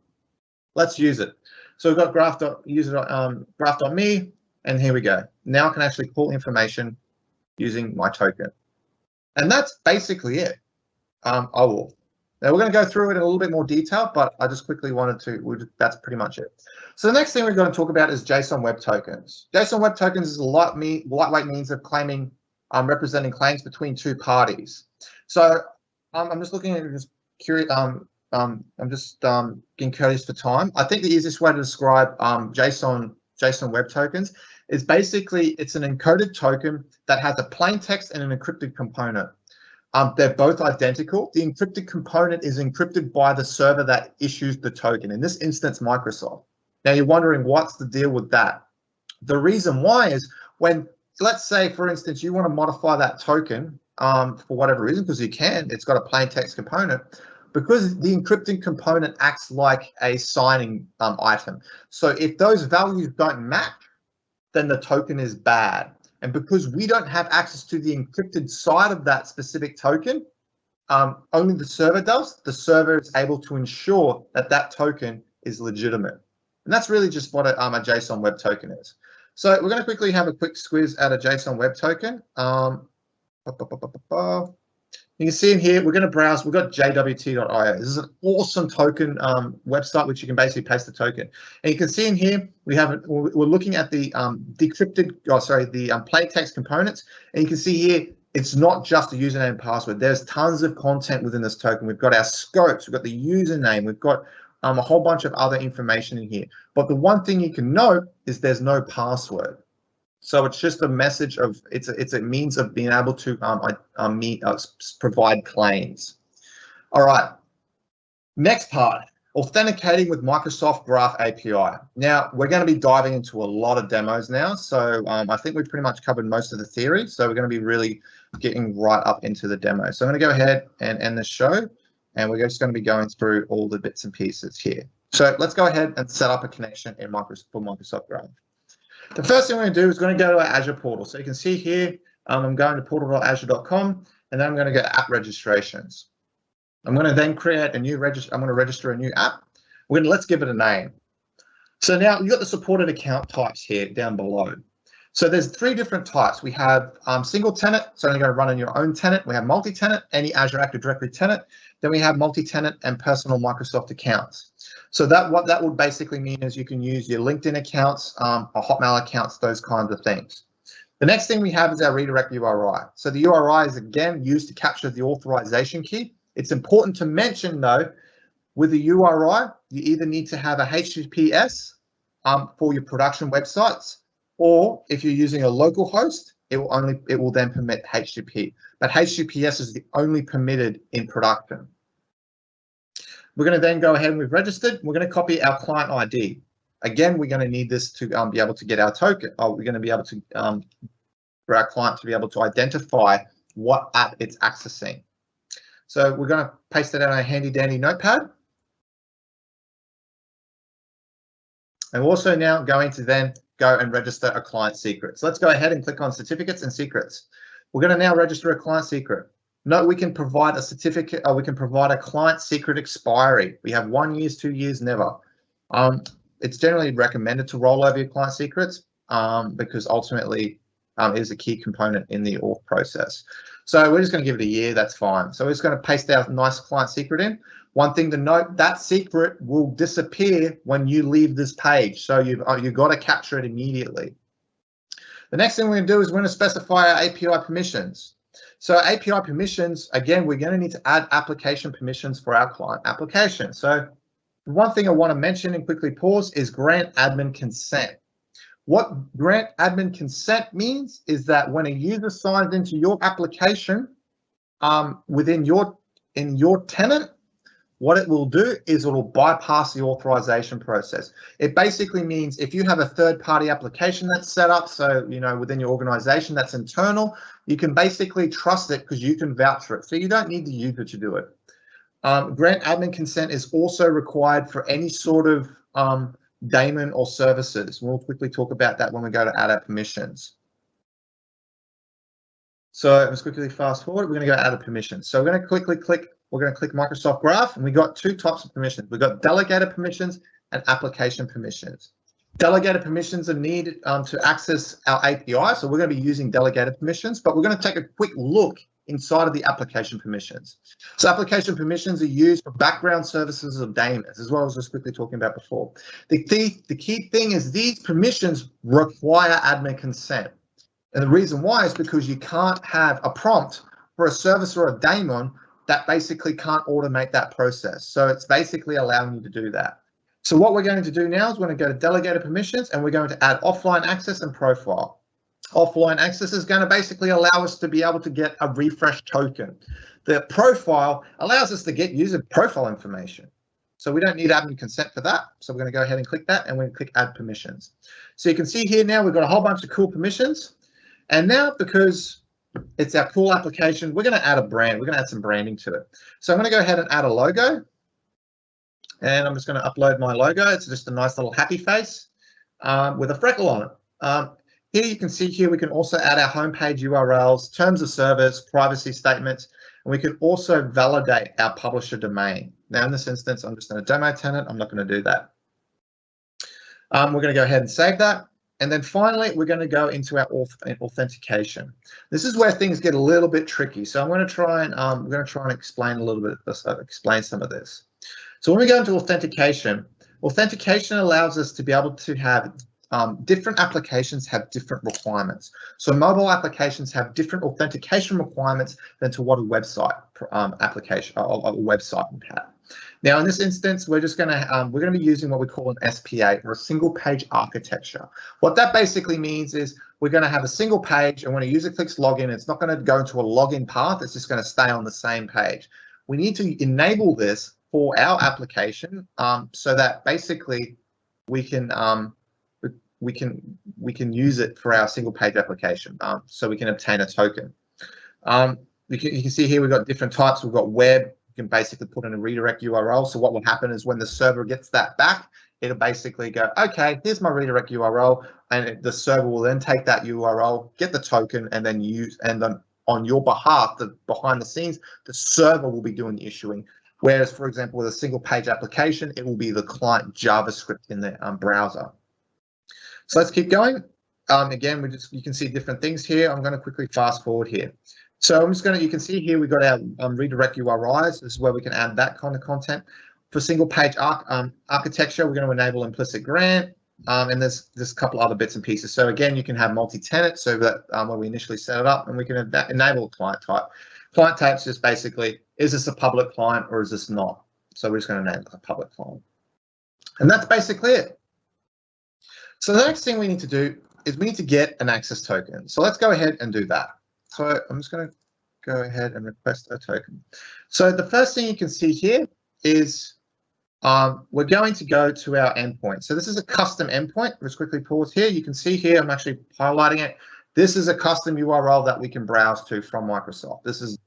Let's use it. So we've got graph.me, and here we go. Now I can actually pull information using my token. And that's basically it. OAuth. Now we're going to go through it in a little bit more detail, but I just quickly wanted to, that's pretty much it. So the next thing we're going to talk about is JSON Web Tokens. JSON Web Tokens is a lightweight means of claiming, representing claims between two parties. So I'm just looking at this curious, I'm just getting curious for time. I think the easiest way to describe JSON Web Tokens is basically it's an encoded token that has a plain text and an encrypted component. They're both identical. The encrypted component is encrypted by the server that issues the token, in this instance, Microsoft. Now you're wondering what's the deal with that? The reason why is when, let's say, for instance, you want to modify that token for whatever reason, because you can, it's got a plain text component, because the encrypted component acts like a signing item. So if those values don't match, then the token is bad. And because we don't have access to the encrypted side of that specific token, only the server does, the server is able to ensure that that token is legitimate. And that's really just what a JSON Web Token is. So we're going to quickly have a quick squiz at a JSON Web Token. You can see in here, we're going to browse, we've got jwt.io. This is an awesome token website, which you can basically paste the token. And you can see in here, we're looking at the the plain text components. And you can see here, it's not just a username and password. There's tons of content within this token. We've got our scopes, we've got the username, we've got a whole bunch of other information in here. But the one thing you can note is there's no password. So it's just a message of, it's a means of being able to provide claims. All right, next part, authenticating with Microsoft Graph API. Now we're going to be diving into a lot of demos now. So I think we've pretty much covered most of the theory. So we're going to be really getting right up into the demo. So I'm going to go ahead and end the show, and we're just going to be going through all the bits and pieces here. So let's go ahead and set up a connection in Microsoft Graph. The first thing we're going to do is going to go to our Azure portal. So you can see here, I'm going to portal.azure.com, and then I'm going to go to app registrations. I'm going to then create a new register. I'm going to register a new app. Let's give it a name. So now you've got the supported account types here down below. So there's three different types. We have single tenant, so you're going to run on your own tenant. We have multi-tenant, any Azure Active Directory tenant. Then we have multi-tenant and personal Microsoft accounts. So what that would basically mean is you can use your LinkedIn accounts, or Hotmail accounts, those kinds of things. The next thing we have is our redirect URI. So the URI is again used to capture the authorization key. It's important to mention though, with the URI, you either need to have a HTTPS for your production websites, or if you're using a local host, it will then permit HTTP. But HTTPS is the only permitted in production. We're going to then go ahead and we've registered. We're going to copy our client ID. Again, we're going to need this to be able to get our token. We're going to be able to, for our client to be able to identify what app it's accessing. So we're going to paste it on a handy dandy notepad. And we're also now going to then go and register a client secret. So let's go ahead and click on certificates and secrets. We're going to now register a client secret. Note we can provide a certificate, or we can provide a client secret expiry. We have 1 year, 2 years, never. It's generally recommended to roll over your client secrets because ultimately it is a key component in the auth process. So we're just going to give it a year, that's fine. So we're just going to paste our nice client secret in. One thing to note, that secret will disappear when you leave this page. So you've got to capture it immediately. The next thing we're going to do is we're going to specify our API permissions. So API permissions, again, we're going to need to add application permissions for our client application. So one thing I want to mention and quickly pause is grant admin consent. What grant admin consent means is that when a user signs into your application in your tenant, what it will do is it will bypass the authorization process. It basically means if you have a third-party application that's set up, so within your organization that's internal, you can basically trust it because you can vouch for it. So you don't need the user to do it. Grant admin consent is also required for any sort of daemon or services. We'll quickly talk about that when we go to add our permissions. So let's quickly fast forward. We're going to go add a permission. So we're going to quickly click. We're going to click Microsoft Graph, and we got two types of permissions. We've got delegated permissions and application permissions. Delegated permissions are needed to access our API, so we're going to be using delegated permissions, but we're going to take a quick look inside of the application permissions. So application permissions are used for background services of daemons, as well as just quickly talking about before. The key thing is these permissions require admin consent. And the reason why is because you can't have a prompt for a service or a daemon that basically can't automate that process. So it's basically allowing you to do that. So what we're going to do now is we're going to go to delegated permissions and we're going to add offline access and profile. Offline access is going to basically allow us to be able to get a refresh token. The profile allows us to get user profile information. So we don't need admin consent for that. So we're going to go ahead and click that and we're going to click add permissions. So you can see here now we've got a whole bunch of cool permissions. And now because it's our cool application, we're going to add a brand. We're going to add some branding to it. So I'm going to go ahead and add a logo. And I'm just going to upload my logo. It's just a nice little happy face with a freckle on it. Here you can see here we can also add our homepage URLs, terms of service, privacy statements, and we can also validate our publisher domain. Now in this instance, I'm just in a demo tenant. I'm not going to do that. We're going to go ahead and save that. And then finally, we're going to go into our authentication. This is where things get a little bit tricky. So I'm going to try and explain a little bit, explain some of this. So when we go into authentication, authentication allows us to be able to have different applications have different requirements. So mobile applications have different authentication requirements than to what a website application or a website would have. Now, in this instance, we're going to be using what we call an SPA, or a single page architecture. What that basically means is we're going to have a single page, and when a user clicks login, it's not going to go into a login path. It's just going to stay on the same page. We need to enable this for our application so that basically we can use it for our single page application, so we can obtain a token. You can see here we've got different types. We've got web. You can basically put in a redirect URL. So what will happen is when the server gets that back, it'll basically go, okay, here's my redirect URL, and the server will then take that URL, get the token, and then on your behalf, behind the scenes, the server will be doing the issuing. Whereas, for example, with a single page application, it will be the client JavaScript in the browser. So let's keep going. Again, you can see different things here. I'm going to quickly fast forward here. So you can see here we've got our redirect URIs. This is where we can add that kind of content. For single page architecture, we're going to enable implicit grant, and there's a couple other bits and pieces. So again, you can have multi-tenant, so that when we initially set it up, and we can enable client type. Client type is just basically, is this a public client or is this not? So we're just going to name it a public client. And that's basically it. So the next thing we need to do is we need to get an access token. So let's go ahead and do that. So I'm just going to go ahead and request a token. So the first thing you can see here is we're going to go to our endpoint. So this is a custom endpoint. Let's quickly pause here. You can see here, I'm actually highlighting it. This is a custom URL that we can browse to from Microsoft. This is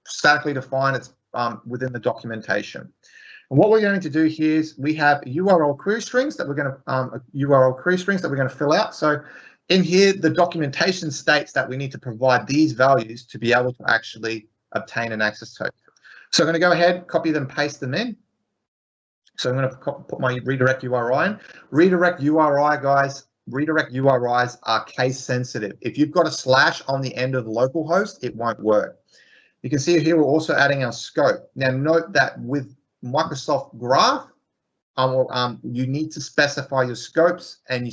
statically defined. It's within the documentation. And what we're going to do here is we have URL query strings that we're going to fill out. So in here, the documentation states that we need to provide these values to be able to actually obtain an access token. So I'm going to go ahead, copy them, paste them in. So I'm going to put my redirect URI in. Redirect URI, guys, redirect URIs are case sensitive. If you've got a slash on the end of the localhost, it won't work. You can see here we're also adding our scope. Now note that with Microsoft Graph, you need to specify your scopes, and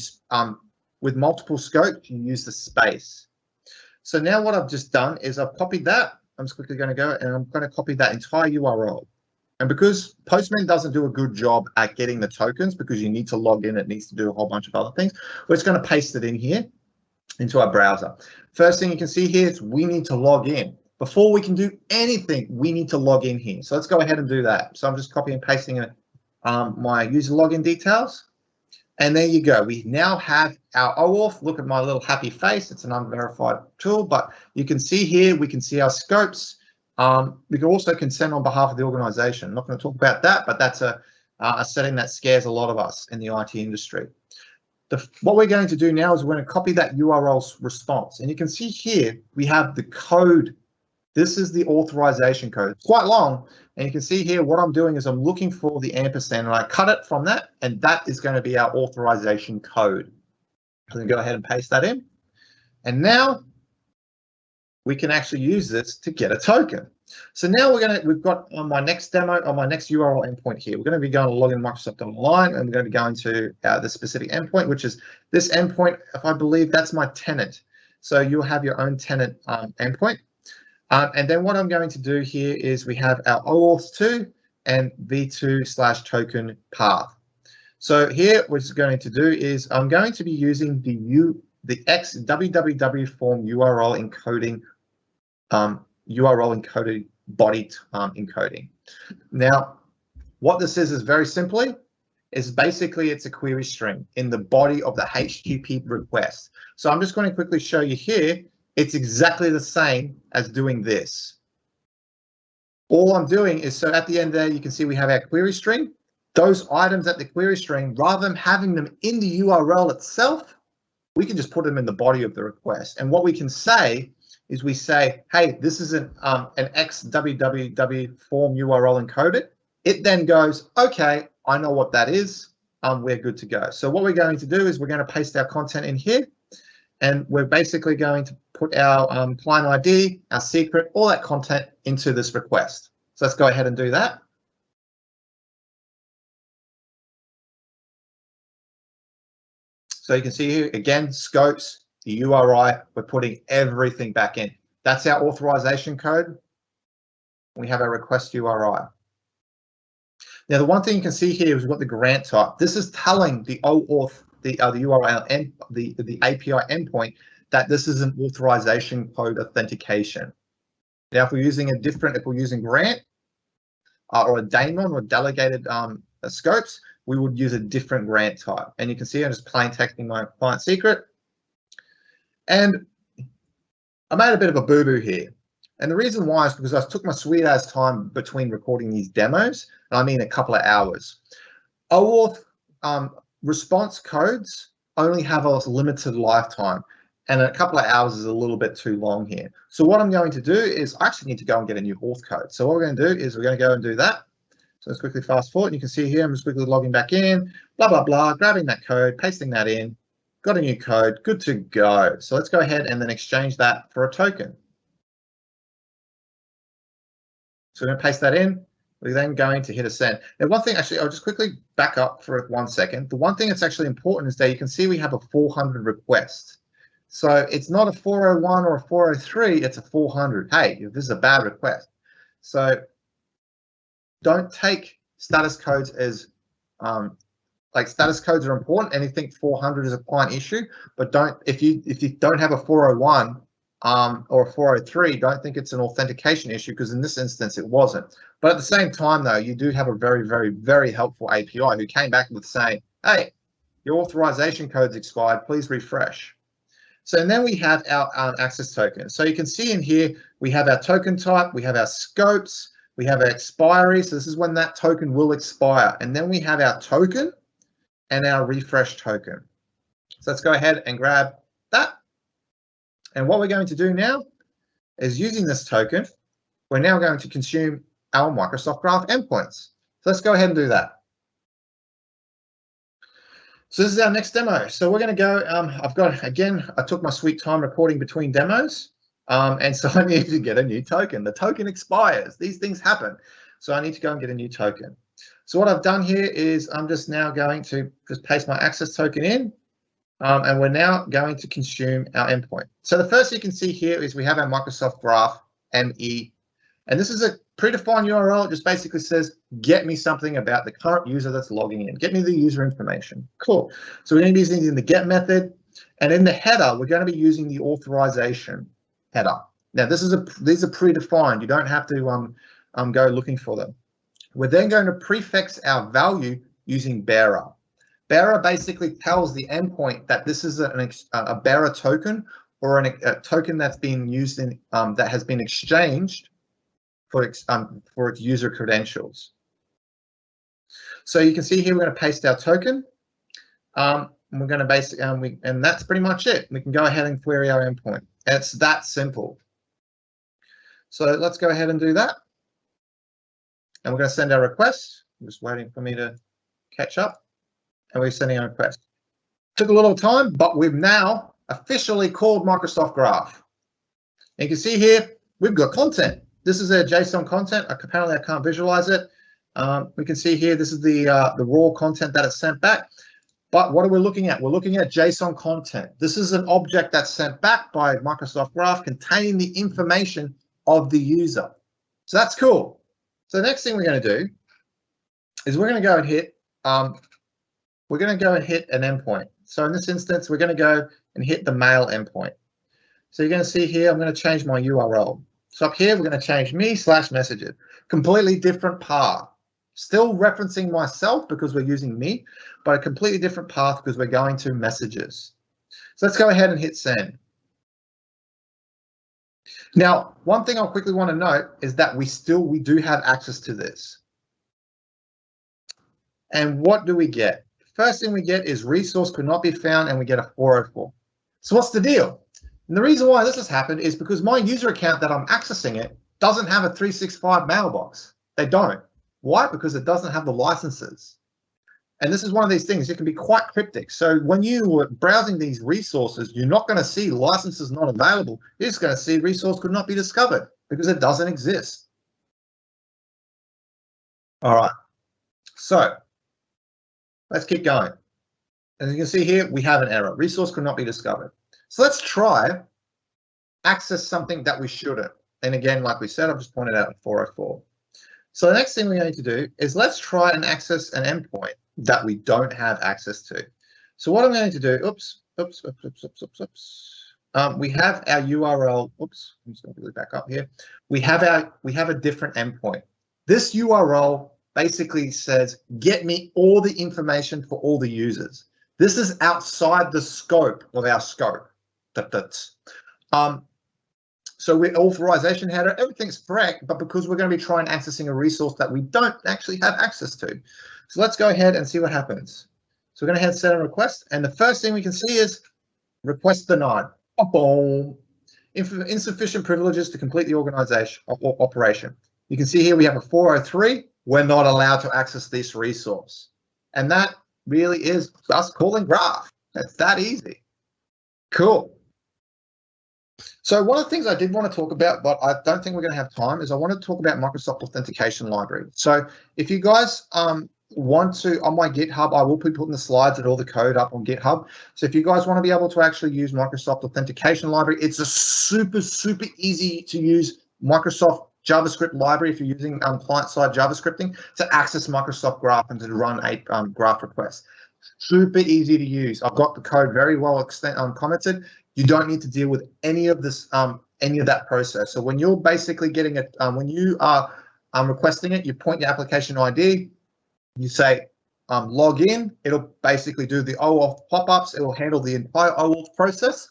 with multiple scopes, you use the space. So now what I've just done is I've copied that. I'm just quickly going to go and I'm going to copy that entire URL. And because Postman doesn't do a good job at getting the tokens, because you need to log in, it needs to do a whole bunch of other things, we're just going to paste it in here into our browser. First thing you can see here is we need to log in. Before we can do anything, we need to log in here. So let's go ahead and do that. So I'm just copying and pasting my user login details. And there you go. We now have our OAuth. Look at my little happy face. It's an unverified tool, but you can see here, we can see our scopes. We can also consent on behalf of the organization. I'm not going to talk about that, but that's a setting that scares a lot of us in the IT industry. What we're going to do now is we're going to copy that URL response. And you can see here, we have the code. This is the authorization code. It's quite long. And you can see here, what I'm doing is I'm looking for the ampersand, and I cut it from that, and that is going to be our authorization code. I'm going to go ahead and paste that in. And now we can actually use this to get a token. So now we've got on my next demo, on my next URL endpoint here, we're going to be going to log in Microsoft Online, and we're going to be going to the specific endpoint, which is this endpoint. If I believe that's my tenant. So you'll have your own tenant endpoint. And then what I'm going to do here is we have our OAuth 2 and v2/token path. So here, what it's going to do is I'm going to be using the www form URL encoding body encoding. Now, what this is very simply is basically it's a query string in the body of the HTTP request. So I'm just going to quickly show you here. It's exactly the same as doing this. All I'm doing is, so at the end there, you can see we have our query string. Those items at the query string, rather than having them in the URL itself, we can just put them in the body of the request. And what we can say is we say, hey, this is an XWWW form URL encoded. It then goes, okay, I know what that is. We're good to go. So what we're going to do is we're going to paste our content in here, and we're basically going to put our client ID, our secret, all that content into this request. So let's go ahead and do that. So you can see here, again, scopes, the URI, we're putting everything back in. That's our authorization code. We have our request URI. Now, the one thing you can see here is we've got the grant type. This is telling the OAuth, the URL and the API endpoint that this is an authorization code authentication. Now, if we're using if we're using grant or a daemon or delegated scopes, we would use a different grant type. And you can see I'm just plain texting my client secret. And I made a bit of a boo-boo here. And the reason why is because I took my sweet ass time between recording these demos, and I mean a couple of hours. OAuth response codes only have a limited lifetime, and a couple of hours is a little bit too long here. So what I'm going to do is I actually need to go and get a new auth code. So what we're going to do is we're going to go and do that. So let's quickly fast forward. And you can see here, I'm just quickly logging back in, blah, blah, blah, grabbing that code, pasting that in, got a new code, good to go. So let's go ahead and then exchange that for a token. So we're going to paste that in. We're then going to hit a send. Now, one thing, actually, I'll just quickly back up for 1 second. The one thing that's actually important is that you can see we have a 400 request. So it's not a 401 or a 403, it's a 400. Hey, this is a bad request. So don't take status codes as like status codes are important, and you think 400 is a client issue, but don't if you don't have a 401 or a 403, don't think it's an authentication issue, because in this instance it wasn't. But at the same time, though, you do have a very, very, very helpful API who came back with saying, hey, your authorization code's expired, please refresh. So and then we have our access token. So you can see in here, we have our token type, we have our scopes, we have our expiry. So this is when that token will expire. And then we have our token and our refresh token. So let's go ahead and grab that. And what we're going to do now is, using this token, we're now going to consume our Microsoft Graph endpoints. So let's go ahead and do that. So this is our next demo. So we're going to go, I took my sweet time recording between demos. And so I need to get a new token. The token expires. These things happen. So I need to go and get a new token. So what I've done here is I'm just now going to just paste my access token in. And we're now going to consume our endpoint. So the first you can see here is we have our Microsoft Graph ME. And this is a predefined URL. It just basically says, get me something about the current user that's logging in. Get me the user information. Cool. So we're going to be using the get method. And in the header, we're going to be using the authorization header. Now, these are predefined. You don't have to go looking for them. We're then going to prefix our value using bearer. Bearer basically tells the endpoint that this is a bearer token, or a token that's been used in that has been exchanged for its user credentials. So you can see here we're going to paste our token. And we're going to and that's pretty much it. We can go ahead and query our endpoint. It's that simple. So let's go ahead and do that. And we're going to send our request. I'm just waiting for me to catch up. And we're sending a request. Took a little time, but we've now officially called Microsoft Graph. And you can see here, we've got content. This is a JSON content. Apparently, I can't visualize it. We can see here, this is the raw content that it's sent back. But what are we looking at? We're looking at JSON content. This is an object that's sent back by Microsoft Graph containing the information of the user. So that's cool. So the next thing we're going to do is we're going to go and hit an endpoint. So in this instance, we're going to go and hit the mail endpoint. So you're going to see here, I'm going to change my URL. So up here, we're going to change me/messages. Completely different path. Still referencing myself because we're using me, but a completely different path because we're going to messages. So let's go ahead and hit send. Now, one thing I'll quickly want to note is that we do have access to this. And what do we get? First thing we get is resource could not be found, and we get a 404. So what's the deal? And the reason why this has happened is because my user account that I'm accessing it doesn't have a 365 mailbox. They don't. Why? Because it doesn't have the licenses. And this is one of these things, it can be quite cryptic. So when you are browsing these resources, you're not going to see licenses not available. You're just going to see resource could not be discovered because it doesn't exist. All right. So let's keep going. As you can see here, we have an error. Resource could not be discovered. So let's try access something that we shouldn't. And again, like we said, I've just pointed out in 404. So the next thing we're going to do is let's try and access an endpoint that we don't have access to. So what I'm going to do, we have our URL. Oops, I'm just going to really back up here. We have a different endpoint. This URL basically says, get me all the information for all the users. This is outside the scope of our scope. So we're authorization header, everything's correct, but because we're going to be trying accessing a resource that we don't actually have access to. So let's go ahead and see what happens. So we're going to hit send a request, and the first thing we can see is request denied. Boom. Insufficient privileges to complete the organization or operation. You can see here we have a 403. We're not allowed to access this resource. And that really is us calling Graph. It's that easy. Cool. So one of the things I did want to talk about, but I don't think we're going to have time, is I want to talk about Microsoft Authentication Library. So if you guys want to, on my GitHub, I will be putting the slides and all the code up on GitHub. So if you guys want to be able to actually use Microsoft Authentication Library, it's a super easy to use Microsoft JavaScript library if you're using client-side JavaScripting to access Microsoft Graph and to run a Graph request. Super easy to use. I've got the code very well commented. You don't need to deal with any of this, any of that process. So when you're basically getting it, when you are requesting it, you point your application ID, you say log in. It'll basically do the OAuth pop-ups. It will handle the entire OAuth process.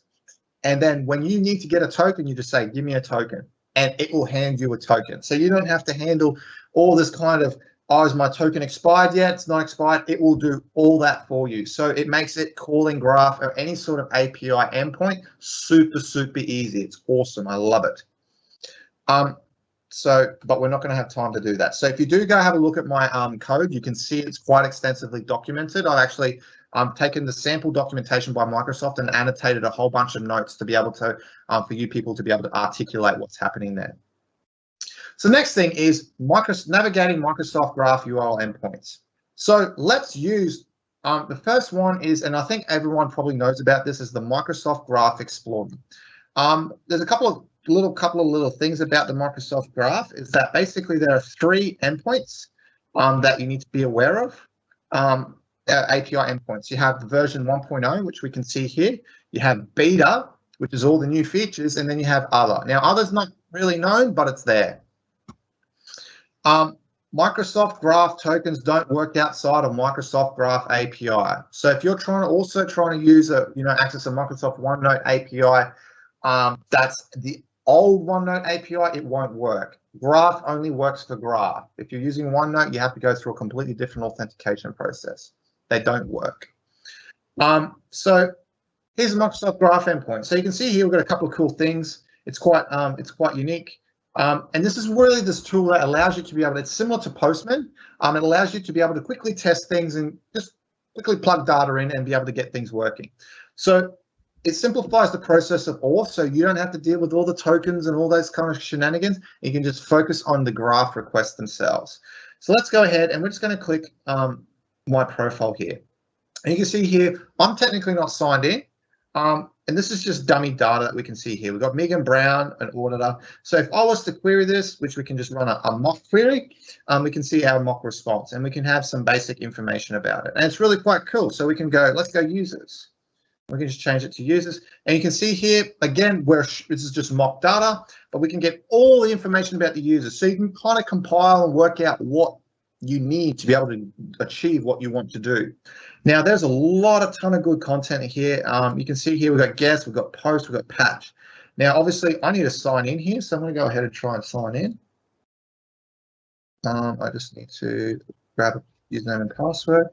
And then when you need to get a token, you just say, give me a token, and it will hand you a token. So you don't have to handle all this kind of, oh, is my token expired yet? It's not expired. It will do all that for you. So it makes it calling Graph or any sort of API endpoint super easy. It's awesome. I love it. But we're not going to have time to do that. So if you do go have a look at my code, you can see it's quite extensively documented. I've actually taken the sample documentation by Microsoft and annotated a whole bunch of notes to be able to, for you people to be able to articulate what's happening there. So next thing is navigating Microsoft Graph URL endpoints. So let's use, the first one is, and I think everyone probably knows about this, is the Microsoft Graph Explorer. There's a couple of little things about the Microsoft Graph, is that basically there are 3 endpoints that you need to be aware of. API endpoints. You have the version 1.0, which we can see here. You have beta, which is all the new features, and then you have other. Now, other's not really known, but it's there. Microsoft Graph tokens don't work outside of Microsoft Graph API. So if you're trying to use access a Microsoft OneNote API, that's the old OneNote API, it won't work. Graph only works for Graph. If you're using OneNote, you have to go through a completely different authentication process. They don't work. So here's a Microsoft Graph endpoint. So you can see here we've got a couple of cool things. It's quite unique. And this is really this tool that allows you to be able to, it's similar to Postman. It allows you to be able to quickly test things and just quickly plug data in and be able to get things working. So it simplifies the process of auth, so you don't have to deal with all the tokens and all those kind of shenanigans. You can just focus on the graph requests themselves. So let's go ahead and we're just going to click my profile here. And you can see here, I'm technically not signed in. And this is just dummy data that we can see here. We've got Megan Brown, an auditor. So if I was to query this, which we can just run a mock query, we can see our mock response and we can have some basic information about it. And it's really quite cool. So we can go, let's go users. We can just change it to users. And you can see here, again, where this is just mock data, but we can get all the information about the users. So you can kind of compile and work out what you need to be able to achieve what you want to do. Now, there's a ton of good content here. You can see here, we've got guests, we've got posts, we've got patch. Now, obviously, I need to sign in here, so I'm going to go ahead and try and sign in. I just need to grab a username and password.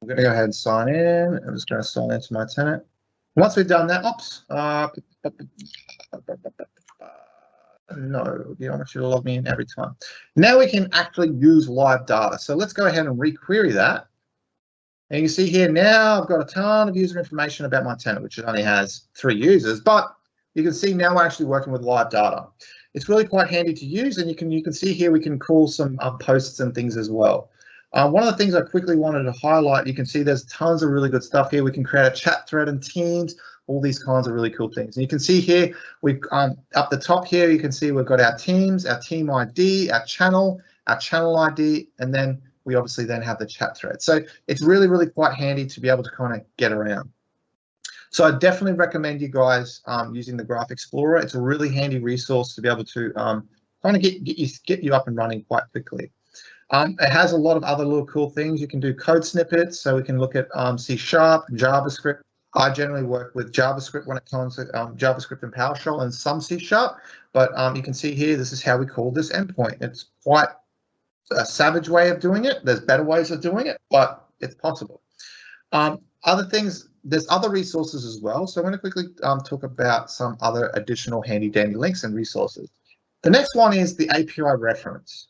I'm going to go ahead and sign in. I'm just going to sign into my tenant. Once we've done that, oops. No, you should log me in every time. Now we can actually use live data. So let's go ahead and requery that. And you see here now I've got a ton of user information about my tenant, which only has 3 users, but you can see now we're actually working with live data. It's really quite handy to use, and you can see here we can call some posts and things as well. One of the things I quickly wanted to highlight, you can see there's tons of really good stuff here. We can create a chat thread in Teams, all these kinds of really cool things. And you can see here, we've up the top here, you can see we've got our teams, our team ID, our channel ID, and then we obviously then have the chat thread. So it's really, really quite handy to be able to kind of get around. So I definitely recommend you guys using the Graph Explorer. It's a really handy resource to be able to kind of get you up and running quite quickly. It has a lot of other little cool things. You can do code snippets, so we can look at C#, JavaScript. I generally work with JavaScript when it comes to JavaScript and PowerShell and some C#, but you can see here, this is how we call this endpoint. It's quite a savage way of doing it. There's better ways of doing it, but it's possible. Other things, there's other resources as well. So I'm going to quickly talk about some other additional handy dandy links and resources. The next one is the API reference.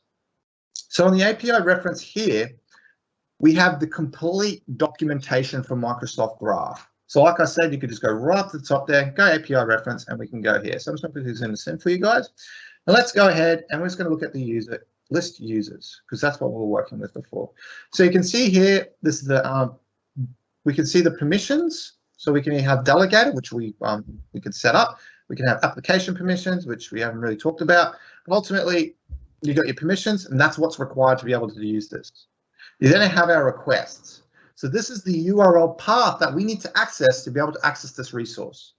So on the API reference here, we have the complete documentation for Microsoft Graph. So like I said, you could just go right up to the top there, go API reference, and we can go here. So I'm just going to put this in a sim for you guys. And let's go ahead and we're just going to look at the user list users, because that's what we were working with before. So you can see here, this is the we can see the permissions. So we can have delegated, which we can set up. We can have application permissions, which we haven't really talked about. But ultimately, you got your permissions, and that's what's required to be able to use this. You then have our requests. So this is the URL path that we need to access to be able to access this resource.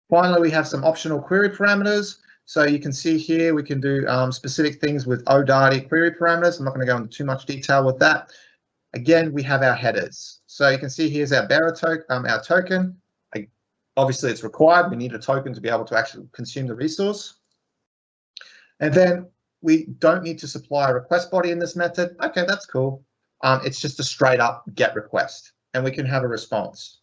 Finally, we have some optional query parameters. So you can see here we can do specific things with OAUTH query parameters. I'm not going to go into too much detail with that. Again, we have our headers. So you can see here's our bearer token, our token. Obviously, it's required. We need a token to be able to actually consume the resource. And then we don't need to supply a request body in this method. Okay, that's cool. It's just a straight up GET request, and we can have a response.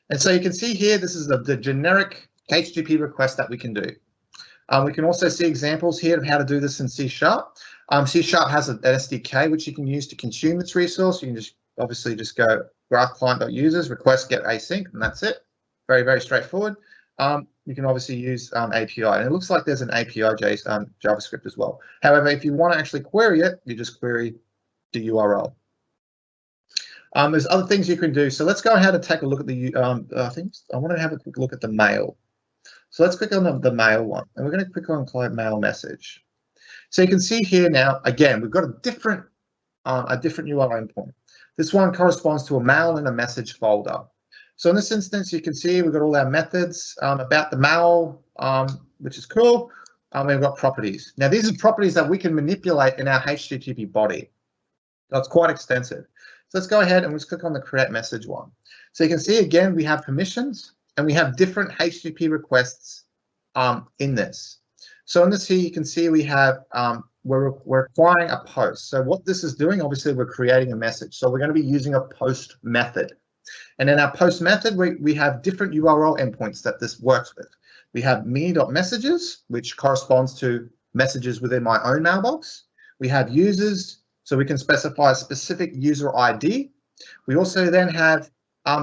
And so you can see here, this is the generic HTTP request that we can do. We can also see examples here of how to do this in C#. C# has an SDK which you can use to consume its resource. You can just obviously just go graph client.users, request get async, and that's it. Very, very straightforward. You can obviously use API, and it looks like there's an API JavaScript as well. However, if you want to actually query it, you just query the URL. There's other things you can do. So let's go ahead and take a look at the, I want to have a quick look at the mail. So let's click on the mail one, and we're going to click on client mail message. So you can see here now, again, we've got a different URL endpoint. This one corresponds to a mail and a message folder. So in this instance, you can see we've got all our methods about the mail, which is cool. We've got properties. Now, these are properties that we can manipulate in our HTTP body. That's quite extensive. So let's go ahead and let's click on the create message one. So you can see, again, we have permissions and we have different HTTP requests in this. So in this here, you can see we have, we're requiring a post. So what this is doing, obviously, we're creating a message. So we're going to be using a post method. And in our post method, we have different URL endpoints that this works with. We have me.messages, which corresponds to messages within my own mailbox. We have users, so we can specify a specific user ID. We also then have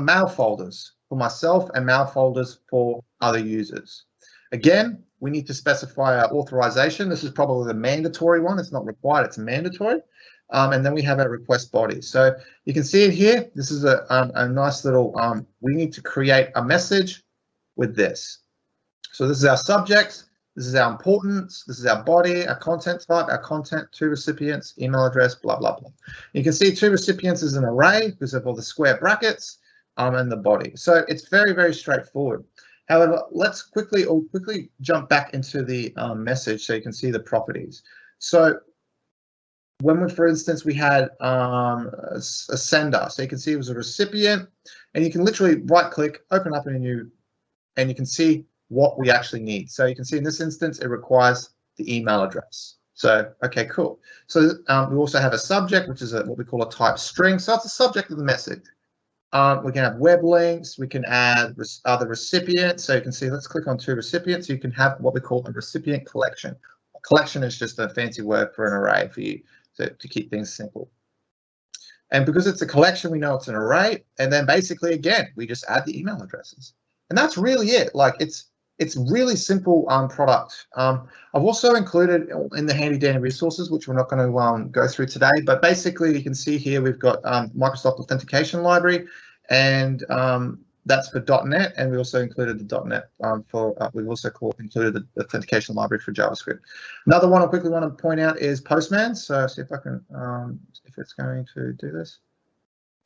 mail folders for myself and mail folders for other users. Again, we need to specify our authorization. This is probably the mandatory one. It's not required, it's mandatory. And then we have our request body. So you can see it here. This is a nice little, we need to create a message with this. So this is our subject. This is our importance. This is our body, our content type, our content, 2 recipients, email address, blah, blah, blah. You can see 2 recipients is an array because of all the square brackets and the body. So it's very, very straightforward. However, let's quickly jump back into the message so you can see the properties. So when we, for instance, we had a sender, so you can see it was a recipient, and you can literally right click, open up in a new, and you can see what we actually need. So you can see in this instance, it requires the email address. So, okay, cool. So we also have a subject, which is what we call a type string. So it's the subject of the message. We can have web links. We can add other recipients. So you can see, let's click on 2 recipients. You can have what we call a recipient collection. A collection is just a fancy word for an array for you to keep things simple. And because it's a collection, we know it's an array. And then basically, again, we just add the email addresses. And that's really it. Like it's really simple product. I've also included in the handy dandy resources, which we're not going to go through today, but basically you can see here we've got Microsoft Authentication Library, and that's for .NET, and we also included the .NET we've also included the Authentication Library for JavaScript. Another one I quickly want to point out is Postman. So see if I can, if it's going to do this.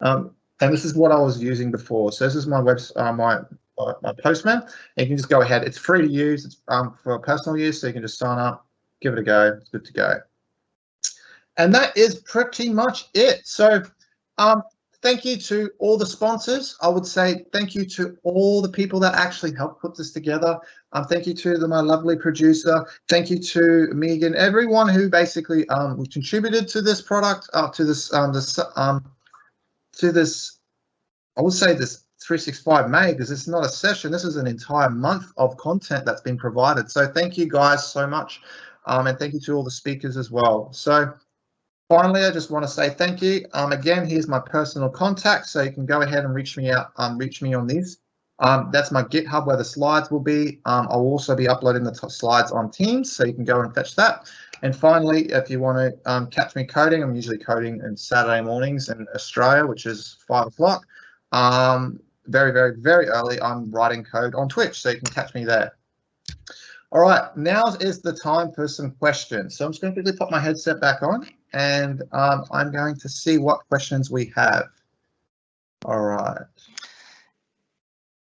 And this is what I was using before. So this is my my Postman. And you can just go ahead. It's free to use. It's for personal use, so you can just sign up, give it a go. It's good to go. And that is pretty much it. So thank you to all the sponsors. I would say thank you to all the people that actually helped put this together. Thank you to my lovely producer. Thank you to Megan, everyone who basically contributed to this product, to this, I would say this 365 May, because it's not a session. This is an entire month of content that's been provided. So thank you guys so much. And thank you to all the speakers as well. So finally, I just want to say thank you. Again, here's my personal contact, so you can go ahead and reach me out, reach me on these. That's my GitHub where the slides will be. I'll also be uploading the slides on Teams, so you can go and fetch that. And finally, if you want to catch me coding, I'm usually coding on Saturday mornings in Australia, which is 5 o'clock. Very, very, very early, I'm writing code on Twitch, so you can catch me there. All right, now is the time for some questions. So I'm just going to quickly pop my headset back on, and I'm going to see what questions we have. All right.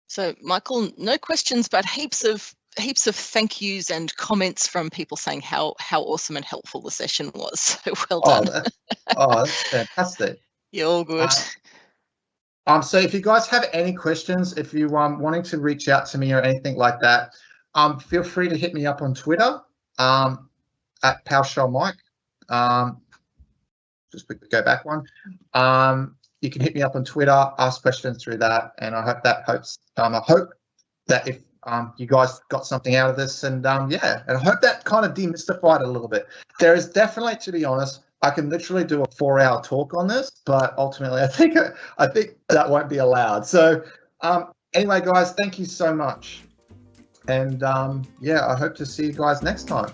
So Michael, no questions, but heaps of thank yous and comments from people saying how awesome and helpful the session was. So well done. That's fantastic. You're all good. So if you guys have any questions, if you wanting to reach out to me or anything like that, feel free to hit me up on Twitter at PowerShell Mike. Just quickly go back one. You can hit me up on Twitter, ask questions through that, and I hope that helps. I hope that if you guys got something out of this, and yeah, and I hope that kind of demystified it a little bit. There is definitely, to be honest, I can literally do a 4-hour talk on this, but ultimately I think that won't be allowed. So anyway, guys, thank you so much. And yeah, I hope to see you guys next time.